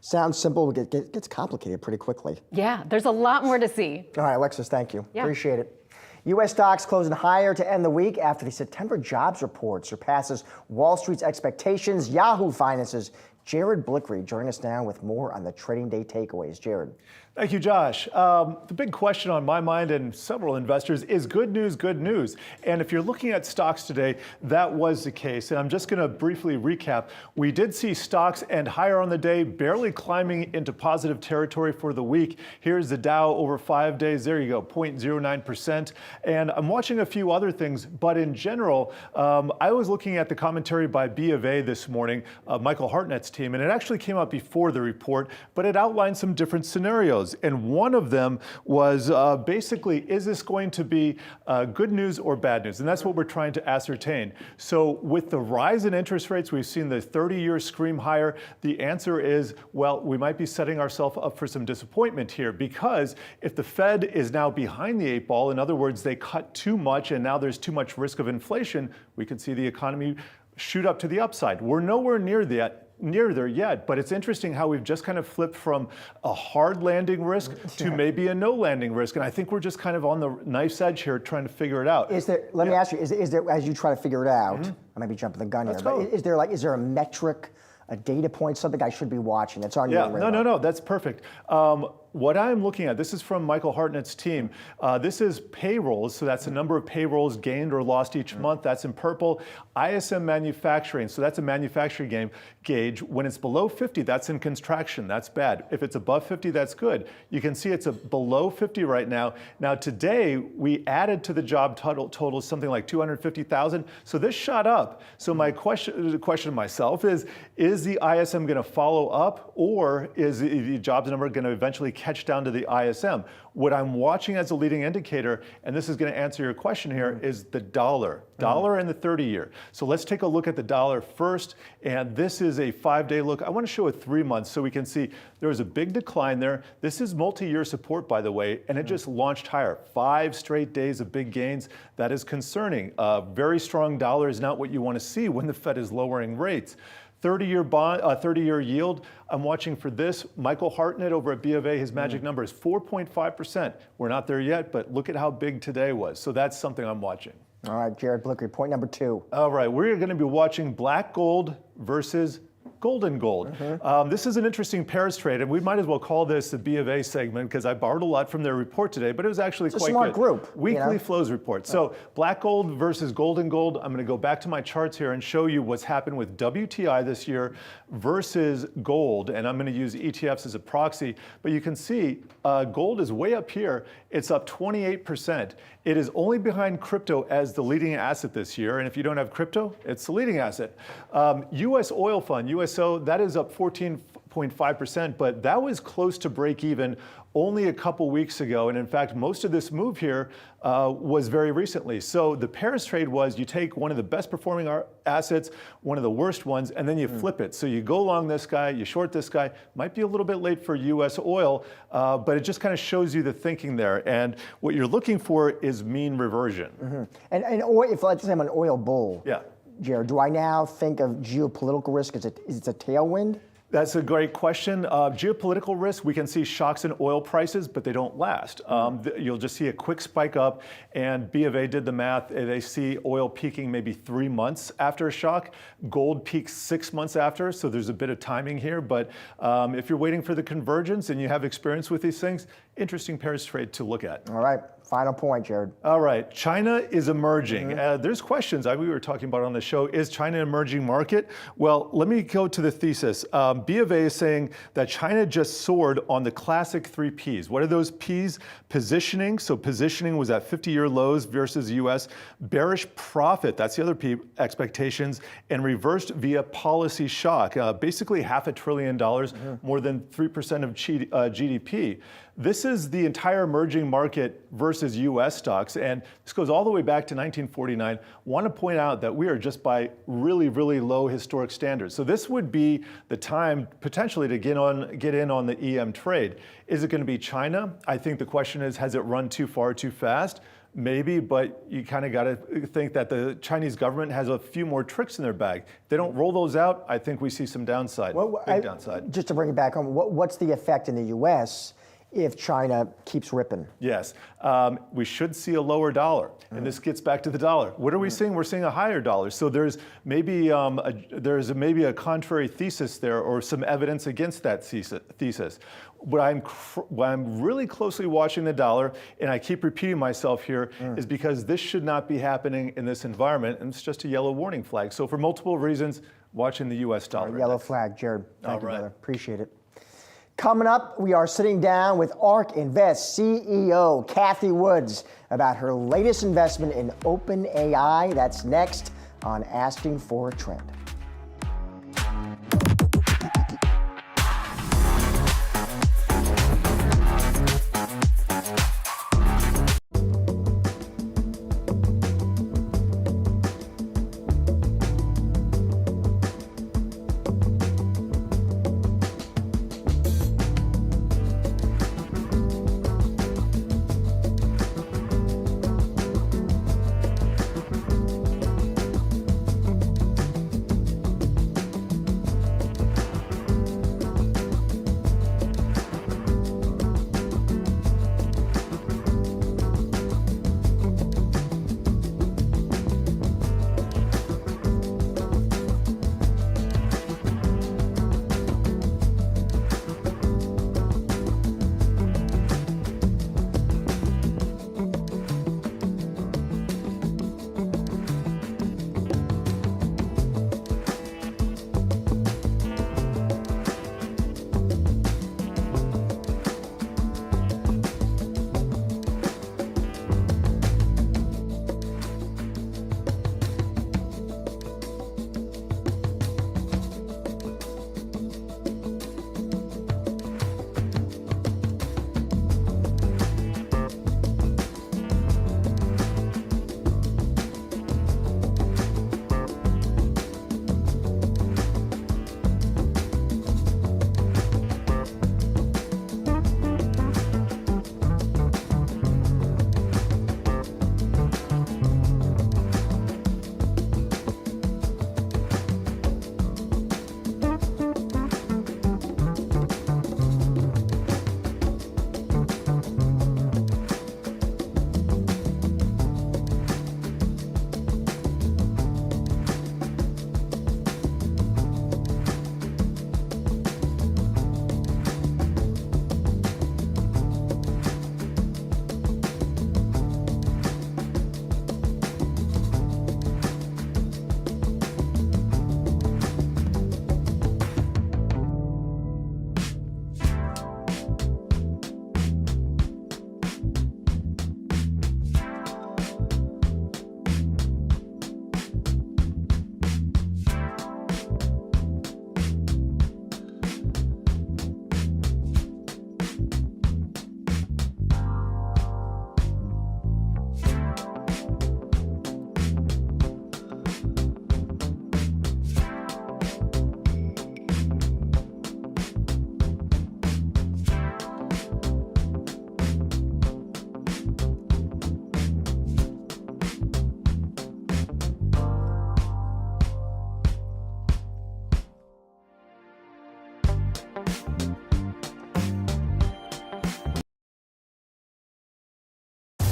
Sounds simple, but it gets complicated pretty quickly. Yeah, there's a lot more to see. All right, Alexis, thank you. Yeah. Appreciate it. U.S. stocks closing higher to end the week after the September jobs report surpasses Wall Street's expectations. Yahoo Finance's Jared Blickery joining us now with more on the trading day takeaways. Jared. Thank you, Josh. The big question on my mind and several investors is good news, good news? And if you're looking at stocks today, that was the case. And I'm just going to briefly recap. We did see stocks end higher on the day, barely climbing into positive territory for the week. Here's the Dow over 5 days. There you go, 0.09%. And I'm watching a few other things, but in general, I was looking at the commentary by B of A this morning, Michael Hartnett's team, and it actually came out before the report, but it outlined some different scenarios. scenarios. And one of them was basically, is this going to be good news or bad news? And that's what we're trying to ascertain. So with the rise in interest rates, we've seen the 30-year scream higher. The answer is, well, we might be setting ourselves up for some disappointment here, because if the Fed is now behind the 8 ball, in other words, they cut too much and now there's too much risk of inflation, we could see the economy shoot up to the upside. We're nowhere near there yet, but it's interesting how we've just kind of flipped from a hard landing risk to maybe a no landing risk. And I think we're just kind of on the knife's edge here trying to figure it out. Let me ask you, is there, as you try to figure it out, I might be jumping the gun here, but is there a metric, a data point, something I should be watching that's on your radar? No, that's perfect. What I'm looking at, this is from Michael Hartnett's team. This is payrolls, so that's the number of payrolls gained or lost each month. That's in purple. ISM manufacturing, so that's a manufacturing gauge. When it's below 50, that's in contraction. That's bad. If it's above 50, that's good. You can see it's below 50 right now. Now today, we added to the job total something like 250,000. So this shot up. So the question to myself is the ISM going to follow up, or is the jobs number going to eventually catch down to the ISM? What I'm watching as a leading indicator, and this is going to answer your question here, is the dollar and the 30-year. So let's take a look at the dollar first, and this is a 5-day look. I want to show it 3 months so we can see there was a big decline there. This is multi-year support, by the way, and it just launched higher. 5 straight days of big gains. That is concerning. Very strong dollar is not what you want to see when the Fed is lowering rates. 30-year bond, 30-year yield, I'm watching for this. Michael Hartnett over at B of A, his magic number is 4.5%. We're not there yet, but look at how big today was. So that's something I'm watching. All right, Jared Blickery, point number 2. All right, we're going to be watching black gold versus golden gold. This is an interesting pairs trade, and we might as well call this the B of A segment because I borrowed a lot from their report today, but it was actually quite good. It's a smart group. Weekly flows report. So black gold versus golden gold. I'm going to go back to my charts here and show you what's happened with WTI this year versus gold, and I'm going to use ETFs as a proxy. But you can see gold is way up here. It's up 28%. It is only behind crypto as the leading asset this year, and if you don't have crypto, it's the leading asset. U.S. oil fund, USO, that is up 14.5%, but that was close to break even only a couple weeks ago. And in fact, most of this move here was very recently. So the pairs trade was you take one of the best performing assets, one of the worst ones, and then you flip it. So you go long this guy, you short this guy. Might be a little bit late for US oil, but it just kind of shows you the thinking there. And what you're looking for is mean reversion. And oil, if let's say I'm an oil bull, yeah. Jared, do I now think of geopolitical risk as is it a tailwind? That's a great question. Geopolitical risk, we can see shocks in oil prices, but they don't last. You'll just see a quick spike up, and B of A did the math. They see oil peaking maybe 3 months after a shock. Gold peaks 6 months after, so there's a bit of timing here. But if you're waiting for the convergence and you have experience with these things, interesting pairs trade to look at. All right, final point, Jared. All right, China is emerging. There's questions we were talking about on the show. Is China an emerging market? Well, let me go to the thesis. B of A is saying that China just soared on the classic 3 Ps. What are those Ps? Positioning. So positioning was at 50-year lows versus US. Bearish profit, that's the other P, expectations, and reversed via policy shock. Basically $500 billion, more than 3% of GDP. This is the entire emerging market versus US stocks, and this goes all the way back to 1949. Want to point out that we are just by really, really low historic standards. So this would be the time potentially to get in on the EM trade. Is it going to be China? I think the question is, has it run too far, too fast? Maybe, but you kind of got to think that the Chinese government has a few more tricks in their bag. If they don't roll those out, I think we see some downside, big downside. Just to bring it back home, what's the effect in the US if China keeps ripping? Yes, we should see a lower dollar, and this gets back to the dollar. What are we seeing? We're seeing a higher dollar. So there's maybe a contrary thesis there, or some evidence against that thesis. What I'm really closely watching the dollar, and I keep repeating myself here, is because this should not be happening in this environment, and it's just a yellow warning flag. So for multiple reasons, watching the U.S. dollar. Yellow flag, Jared. Thank you, brother. Appreciate it. Coming up, we are sitting down with ARK Invest CEO Cathie Wood about her latest investment in OpenAI. That's next on Asking for a Trend.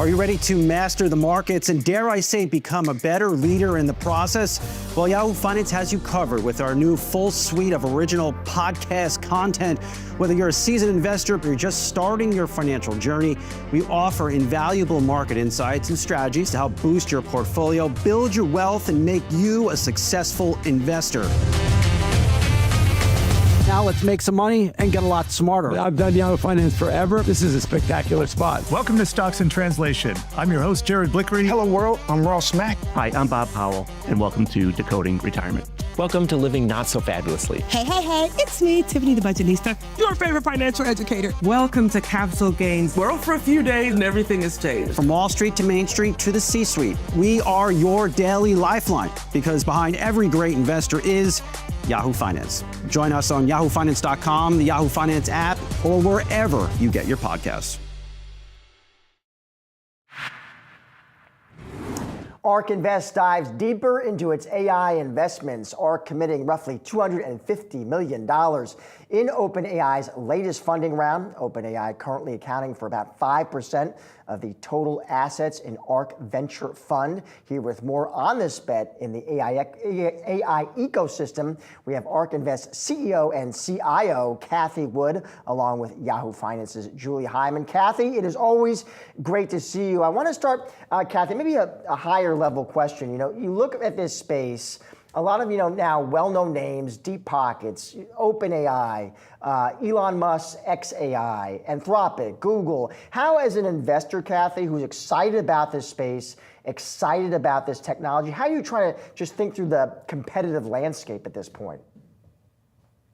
Are you ready to master the markets and, dare I say, become a better leader in the process? Well, Yahoo Finance has you covered with our new full suite of original podcast content. Whether you're a seasoned investor or you're just starting your financial journey, we offer invaluable market insights and strategies to help boost your portfolio, build your wealth, and make you a successful investor. Now let's make some money and get a lot smarter. I've done Yahoo Finance forever. This is a spectacular spot. Welcome to Stocks in Translation. I'm your host, Jared Blickery. Hello, world. I'm Ross Mack. Hi, I'm Bob Powell, and welcome to Decoding Retirement. Welcome to Living Not So Fabulously. Hey, it's me, Tiffany the Budgetista, your favorite financial educator. Welcome to Capital Gains. We're off for a few days and everything has changed. From Wall Street to Main Street to the C-suite, we are your daily lifeline, because behind every great investor is Yahoo Finance. Join us on yahoofinance.com, the Yahoo Finance app, or wherever you get your podcasts. ARK Invest dives deeper into its AI investments. ARK committing roughly $250 million in OpenAI's latest funding round. OpenAI currently accounting for about 5% of the total assets in ARK Venture Fund. Here with more on this bet in the AI ecosystem, we have ARK Invest CEO and CIO Cathie Wood, along with Yahoo Finance's Julie Hyman. Cathie, it is always great to see you. I want to start, Cathie, maybe a higher level question. You know, you look at this space, a lot of, now well-known names, deep pockets, OpenAI, Elon Musk's XAI, Anthropic, Google. How, as an investor, Cathie, who's excited about this space, excited about this technology, how are you trying to just think through the competitive landscape at this point?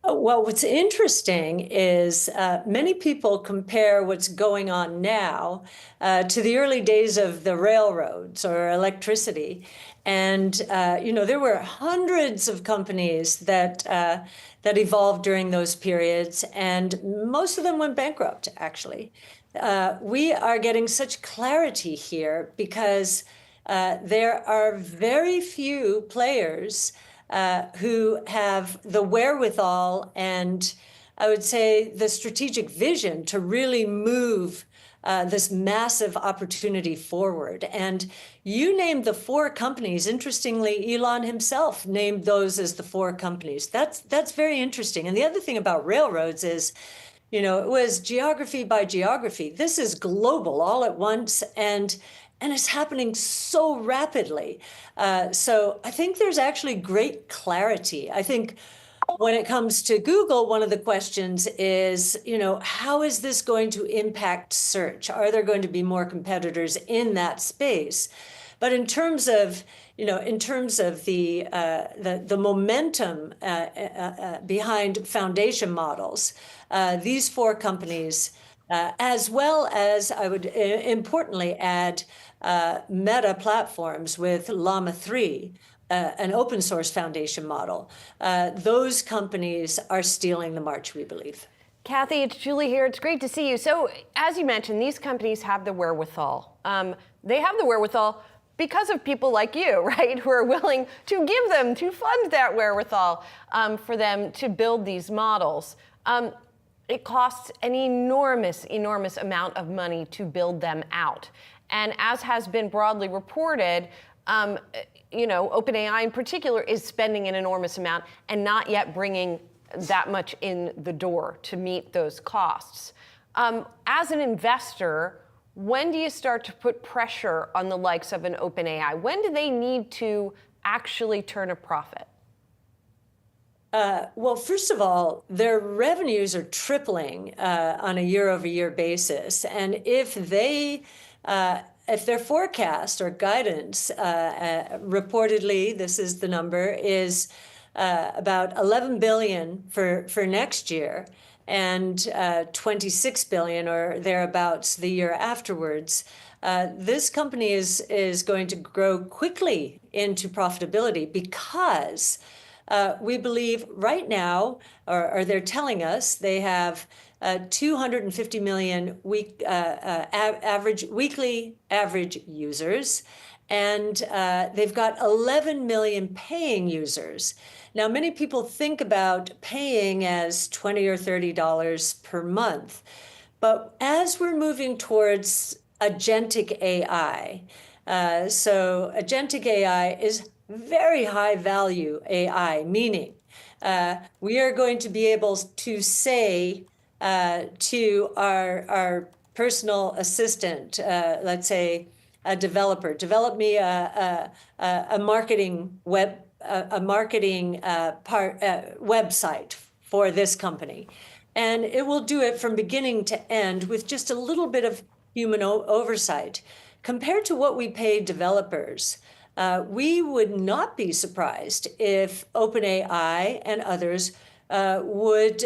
Well, what's interesting is many people compare what's going on now to the early days of the railroads or electricity. And, there were hundreds of companies that evolved during those periods, and most of them went bankrupt, actually. We are getting such clarity here because there are very few players who have the wherewithal and, I would say, the strategic vision to really move this massive opportunity forward. And you named the 4 companies. Interestingly, Elon himself named those as the 4 companies. That's very interesting. And the other thing about railroads is, it was geography by geography. This is global all at once, and it's happening so rapidly. So I think there's actually great clarity. I think when it comes to Google, one of the questions is, how is this going to impact search? Are there going to be more competitors in that space? But in terms of, the momentum behind foundation models, these 4 companies, as well as I would importantly add Meta platforms with Llama 3, an open source foundation model. Those companies are stealing the march, we believe. Cathie, it's Julie here. It's great to see you. So, as you mentioned, these companies have the wherewithal. They have the wherewithal because of people like you, right, who are willing to give them, to fund that wherewithal for them to build these models. It costs an enormous amount of money to build them out. And as has been broadly reported, OpenAI in particular is spending an enormous amount and not yet bringing that much in the door to meet those costs. As an investor, when do you start to put pressure on the likes of an OpenAI? When do they need to actually turn a profit? Well, first of all, their revenues are tripling on a year-over-year basis, and if their forecast or guidance, reportedly, this is the number, is about $11 billion for next year and $26 billion or thereabouts the year afterwards, this company is going to grow quickly into profitability because we believe right now, or they're telling us, they have 250 million weekly average users, and they've got 11 million paying users. Now, many people think about paying as $20 or $30 per month, but as we're moving towards agentic AI. So agentic AI is very high value AI, meaning we are going to be able to say to our personal assistant, let's say a developer, develop me a marketing website for this company. And it will do it from beginning to end with just a little bit of human oversight. Compared to what we pay developers, we would not be surprised if OpenAI and others would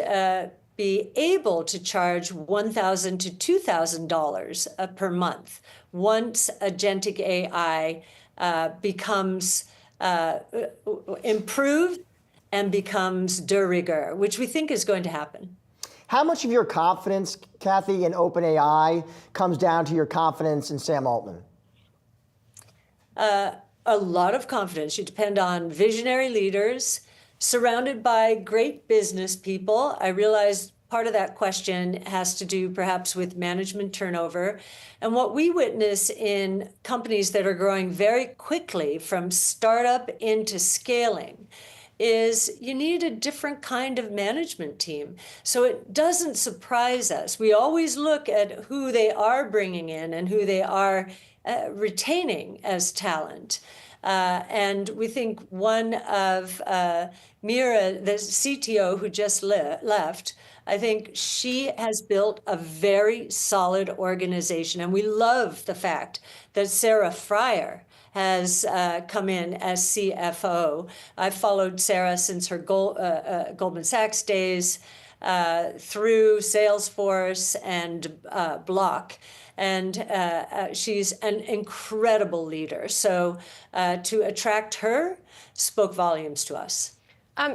be able to charge $1,000 to $2,000 per month once agentic AI becomes improved and becomes de rigueur, which we think is going to happen. How much of your confidence, Cathie, in OpenAI comes down to your confidence in Sam Altman? A lot of confidence. You depend on visionary leaders surrounded by great business people. I realize part of that question has to do perhaps with management turnover. And what we witness in companies that are growing very quickly from startup into scaling is you need a different kind of management team. So it doesn't surprise us. We always look at who they are bringing in and who they are retaining as talent. And we think one of Mira, the CTO who just left, I think she has built a very solid organization. And we love the fact that Sarah Fryer has come in as CFO. I've followed Sarah since her Goldman Sachs days through Salesforce and Block. And she's an incredible leader. So to attract her spoke volumes to us.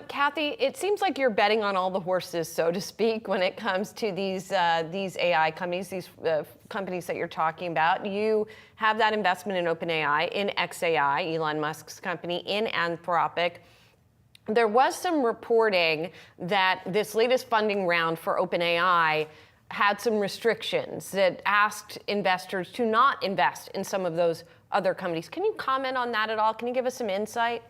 Cathie, it seems like you're betting on all the horses, so to speak, when it comes to these AI companies, these companies that you're talking about. You have that investment in OpenAI, in XAI, Elon Musk's company, in Anthropic. There was some reporting that this latest funding round for OpenAI had some restrictions that asked investors to not invest in some of those other companies. Can you comment on that at all? Can you give us some insight?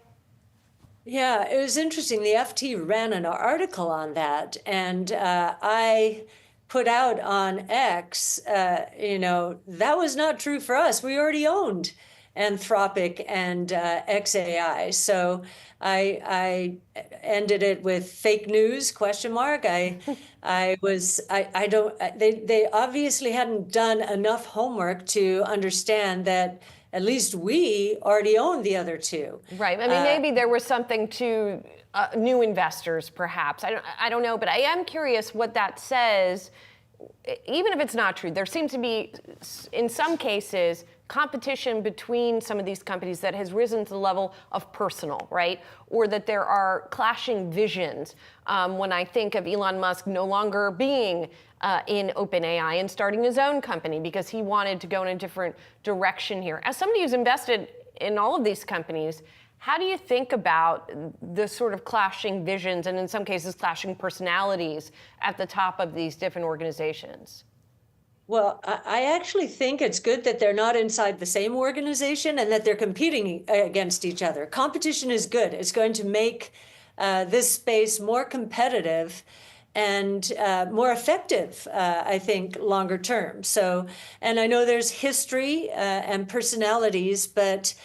Yeah, it was interesting. The FT ran an article on that, and I put out on X, that was not true for us. We already owned Anthropic and XAI. So I ended it with fake news, ? They obviously hadn't done enough homework to understand that at least we already own the other two. Right. I mean, maybe there was something to new investors, perhaps. I don't know, but I am curious what that says. Even if it's not true, there seems to be, in some cases, competition between some of these companies that has risen to the level of personal, right? Or that there are clashing visions. When I think of Elon Musk no longer being in OpenAI and starting his own company because he wanted to go in a different direction here. As somebody who's invested in all of these companies, how do you think about the sort of clashing visions and in some cases clashing personalities at the top of these different organizations? Well, I actually think it's good that they're not inside the same organization and that they're competing against each other. Competition is good. It's going to make this space more competitive and more effective, I think, longer term. So, and I know there's history and personalities, but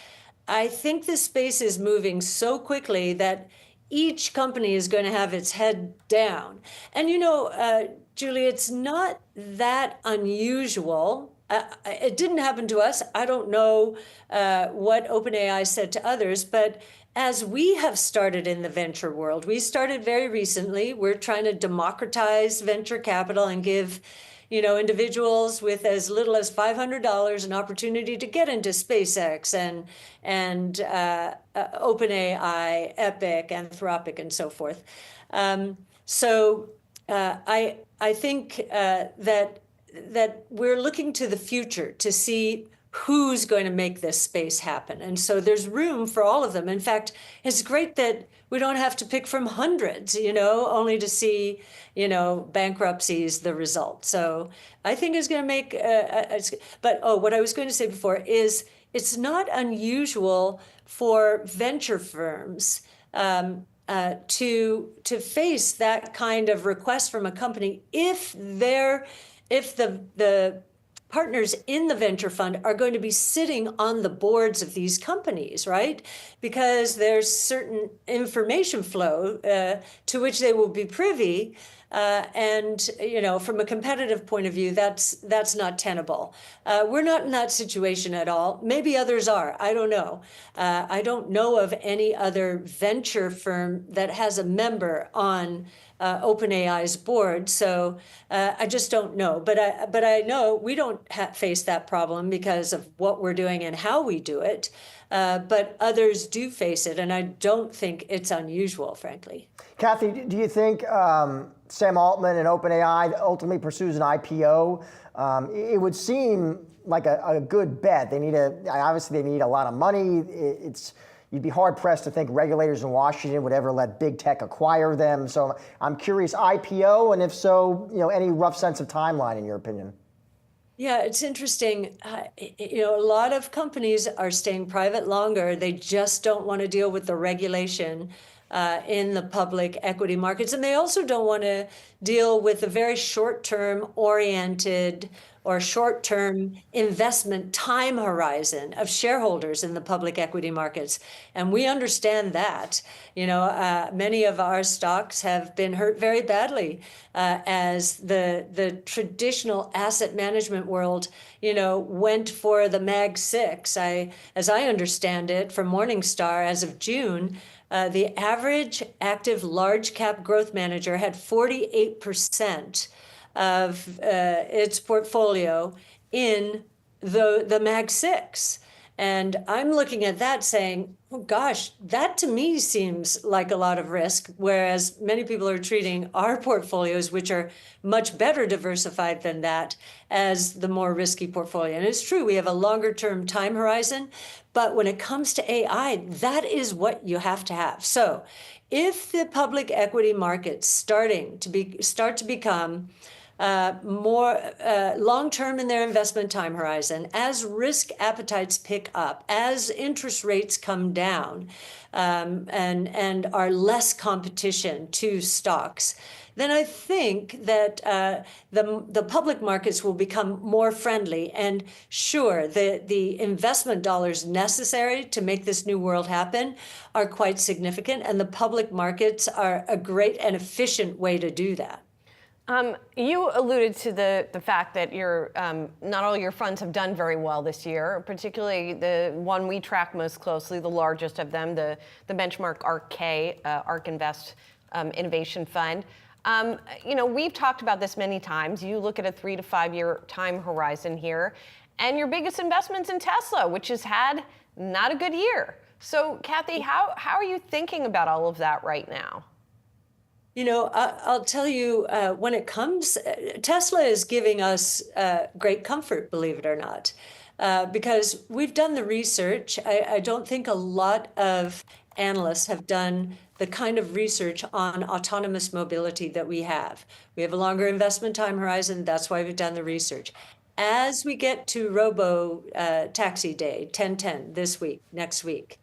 I think this space is moving so quickly that each company is going to have its head down. And Julie, it's not that unusual. It didn't happen to us. I don't know what OpenAI said to others, but as we have started in the venture world, we started very recently. We're trying to democratize venture capital and give individuals with as little as $500 an opportunity to get into SpaceX and OpenAI, Epic, Anthropic, and so forth. So I think that we're looking to the future to see who's going to make this space happen. And so there's room for all of them. In fact, it's great that we don't have to pick from hundreds, only to see, bankruptcies the result. So I think it's going to make, what I was going to say before is it's not unusual for venture firms to face that kind of request from a company if the partners in the venture fund are going to be sitting on the boards of these companies, right? Because there's certain information flow to which they will be privy. And from a competitive point of view, that's not tenable. We're not in that situation at all. Maybe others are. I don't know. I don't know of any other venture firm that has a member on OpenAI's board, so I just don't know. But I know we don't face that problem because of what we're doing and how we do it. But others do face it, and I don't think it's unusual, frankly. Cathie, do you think Sam Altman and OpenAI ultimately pursues an IPO? It would seem like a good bet. They need obviously they need a lot of money. You'd be hard pressed to think regulators in Washington would ever let big tech acquire them. So I'm curious, IPO, and if so, any rough sense of timeline in your opinion? Yeah, it's interesting. A lot of companies are staying private longer. They just don't want to deal with the regulation in the public equity markets. And they also don't want to deal with the very short-term oriented or short-term investment time horizon of shareholders in the public equity markets. And we understand that. Many of our stocks have been hurt very badly as the traditional asset management world, went for the Mag 6. As I understand it, from Morningstar as of June, the average active large cap growth manager had 48% of its portfolio in the Mag 6. And I'm looking at that saying, oh gosh, that to me seems like a lot of risk, whereas many people are treating our portfolios, which are much better diversified than that, as the more risky portfolio. And it's true, we have a longer term time horizon, but when it comes to AI, that is what you have to have. So if the public equity markets start to become more long-term in their investment time horizon, as risk appetites pick up, as interest rates come down, and are less competition to stocks, then I think that the public markets will become more friendly. And sure, the investment dollars necessary to make this new world happen are quite significant, and the public markets are a great and efficient way to do that. You alluded to the fact that not all your funds have done very well this year, particularly the one we track most closely, the largest of them, the benchmark ARK Invest Innovation Fund. We've talked about this many times. You look at a 3 to 5 year time horizon here, and your biggest investment's in Tesla, which has had not a good year. So, Cathie, how are you thinking about all of that right now? I'll tell you, when it comes, Tesla is giving us great comfort, believe it or not, because we've done the research. I don't think a lot of analysts have done the kind of research on autonomous mobility that we have. We have a longer investment time horizon. That's why we've done the research. As we get to Robo Taxi Day, 10/10 next week,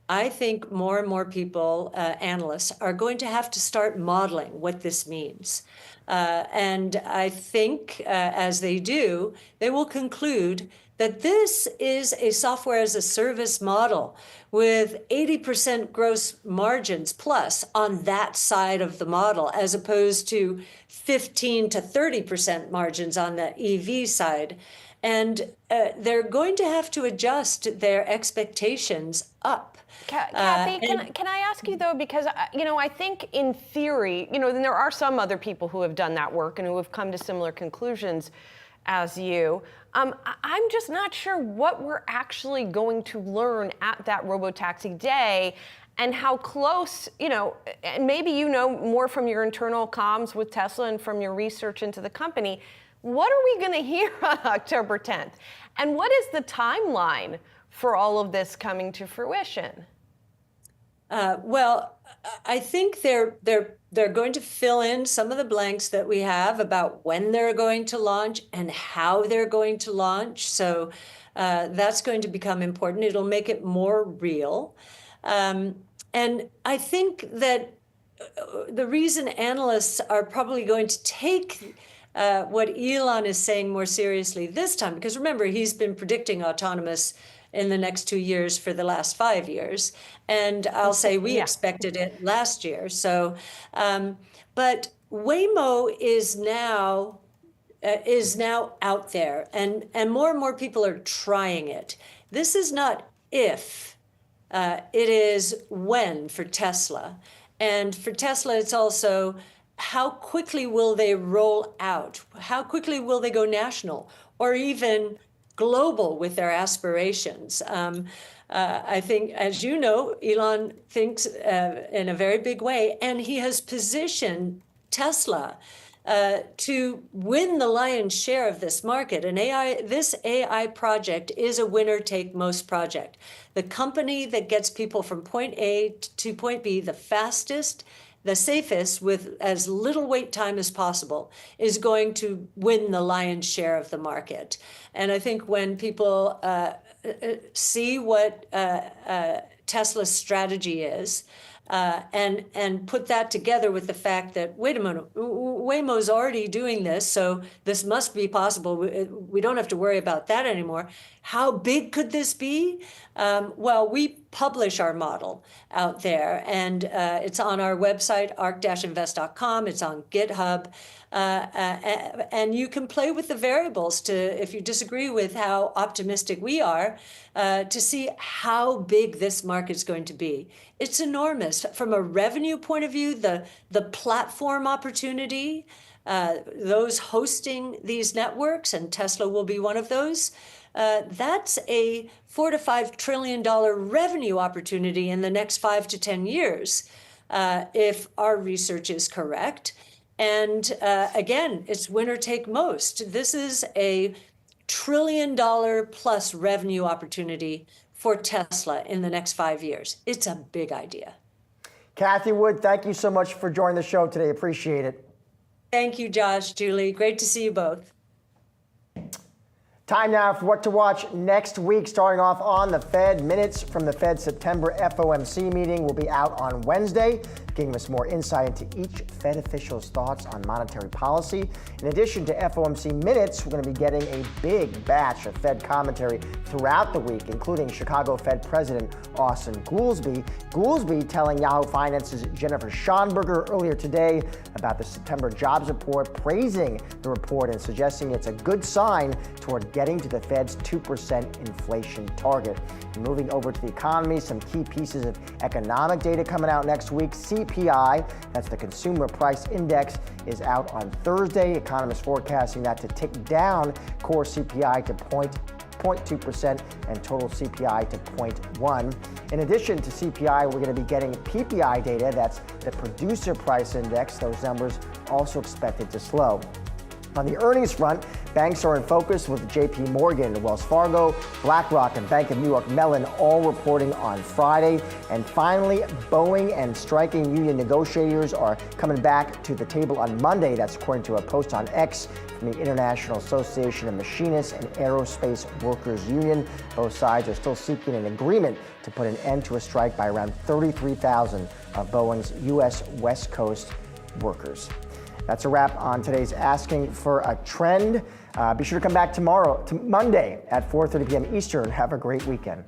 I think more and more people, analysts, are going to have to start modeling what this means. And I think as they do, they will conclude that this is a software as a service model with 80% gross margins plus on that side of the model, as opposed to 15 to 30% margins on the EV side. And they're going to have to adjust their expectations up. Cathie, can I ask you though, because I think in theory, then there are some other people who have done that work and who have come to similar conclusions as you. I'm just not sure what we're actually going to learn at that Robotaxi Day, and how close, and maybe more from your internal comms with Tesla and from your research into the company, What are we going to hear on October 10th? And what is the timeline for all of this coming to fruition? Well, I think they're going to fill in some of the blanks that we have about when they're going to launch and how they're going to launch. So that's going to become important. It'll make it more real. And I think that the reason analysts are probably going to take what Elon is saying more seriously this time, because remember, he's been predicting autonomous in the next 2 years for the last 5 years. And I'll say we expected it last year. So, but Waymo is now out there, and more people are trying it. This is not if, it is when for Tesla. And for Tesla, it's also how quickly will they roll out? How quickly will they go national or even global with their aspirations? I think, as you know, Elon thinks in a very big way, and he has positioned Tesla to win the lion's share of this market. And this AI project is a winner-take-most project. The company that gets people from point A to point B the fastest, the safest, with as little wait time as possible, is going to win the lion's share of the market. And I think when people see what Tesla's strategy is, and put that together with the fact that, wait a minute, Waymo's already doing this, so this must be possible. We don't have to worry about that anymore. How big could this be? Well, we publish our model out there, and it's on our website, arc-invest.com. It's on GitHub. And you can play with the variables to, if you disagree with how optimistic we are, to see how big this market is going to be. It's enormous. From a revenue point of view, the platform opportunity, those hosting these networks, and Tesla will be one of those, that's a $4 to $5 trillion revenue opportunity in the next 5 to 10 years, if our research is correct. And again, it's winner take most. This is a $1 trillion plus revenue opportunity for Tesla in the next 5 years. It's a big idea. Cathie Wood, thank you so much for joining the show today. Appreciate it. Thank you, Josh, Julie. Great to see you both. Time now for what to watch next week, starting off on the Fed. Minutes from the Fed's September FOMC meeting will be out on Wednesday, giving us more insight into each Fed official's thoughts on monetary policy. In addition to FOMC minutes, we're going to be getting a big batch of Fed commentary throughout the week, including Chicago Fed President Austin Goolsbee. Goolsbee telling Yahoo Finance's Jennifer Schonberger earlier today about the September jobs report, praising the report and suggesting it's a good sign toward getting to the Fed's 2% inflation target. And moving over to the economy, some key pieces of economic data coming out next week. CPI, that's the Consumer Price Index, is out on Thursday. Economists forecasting that to tick down core CPI to 0.2% and total CPI to 0.1. In addition to CPI, we're going to be getting PPI data. That's the Producer Price Index. Those numbers also expected to slow. On the earnings front, banks are in focus with JP Morgan, Wells Fargo, BlackRock, and Bank of New York Mellon all reporting on Friday. And finally, Boeing and striking union negotiators are coming back to the table on Monday. That's according to a post on X from the International Association of Machinists and Aerospace Workers Union. Both sides are still seeking an agreement to put an end to a strike by around 33,000 of Boeing's U.S. West Coast workers. That's a wrap on today's Asking for a Trend. Be sure to come back tomorrow, Monday at 4:30 p.m. Eastern. Have a great weekend.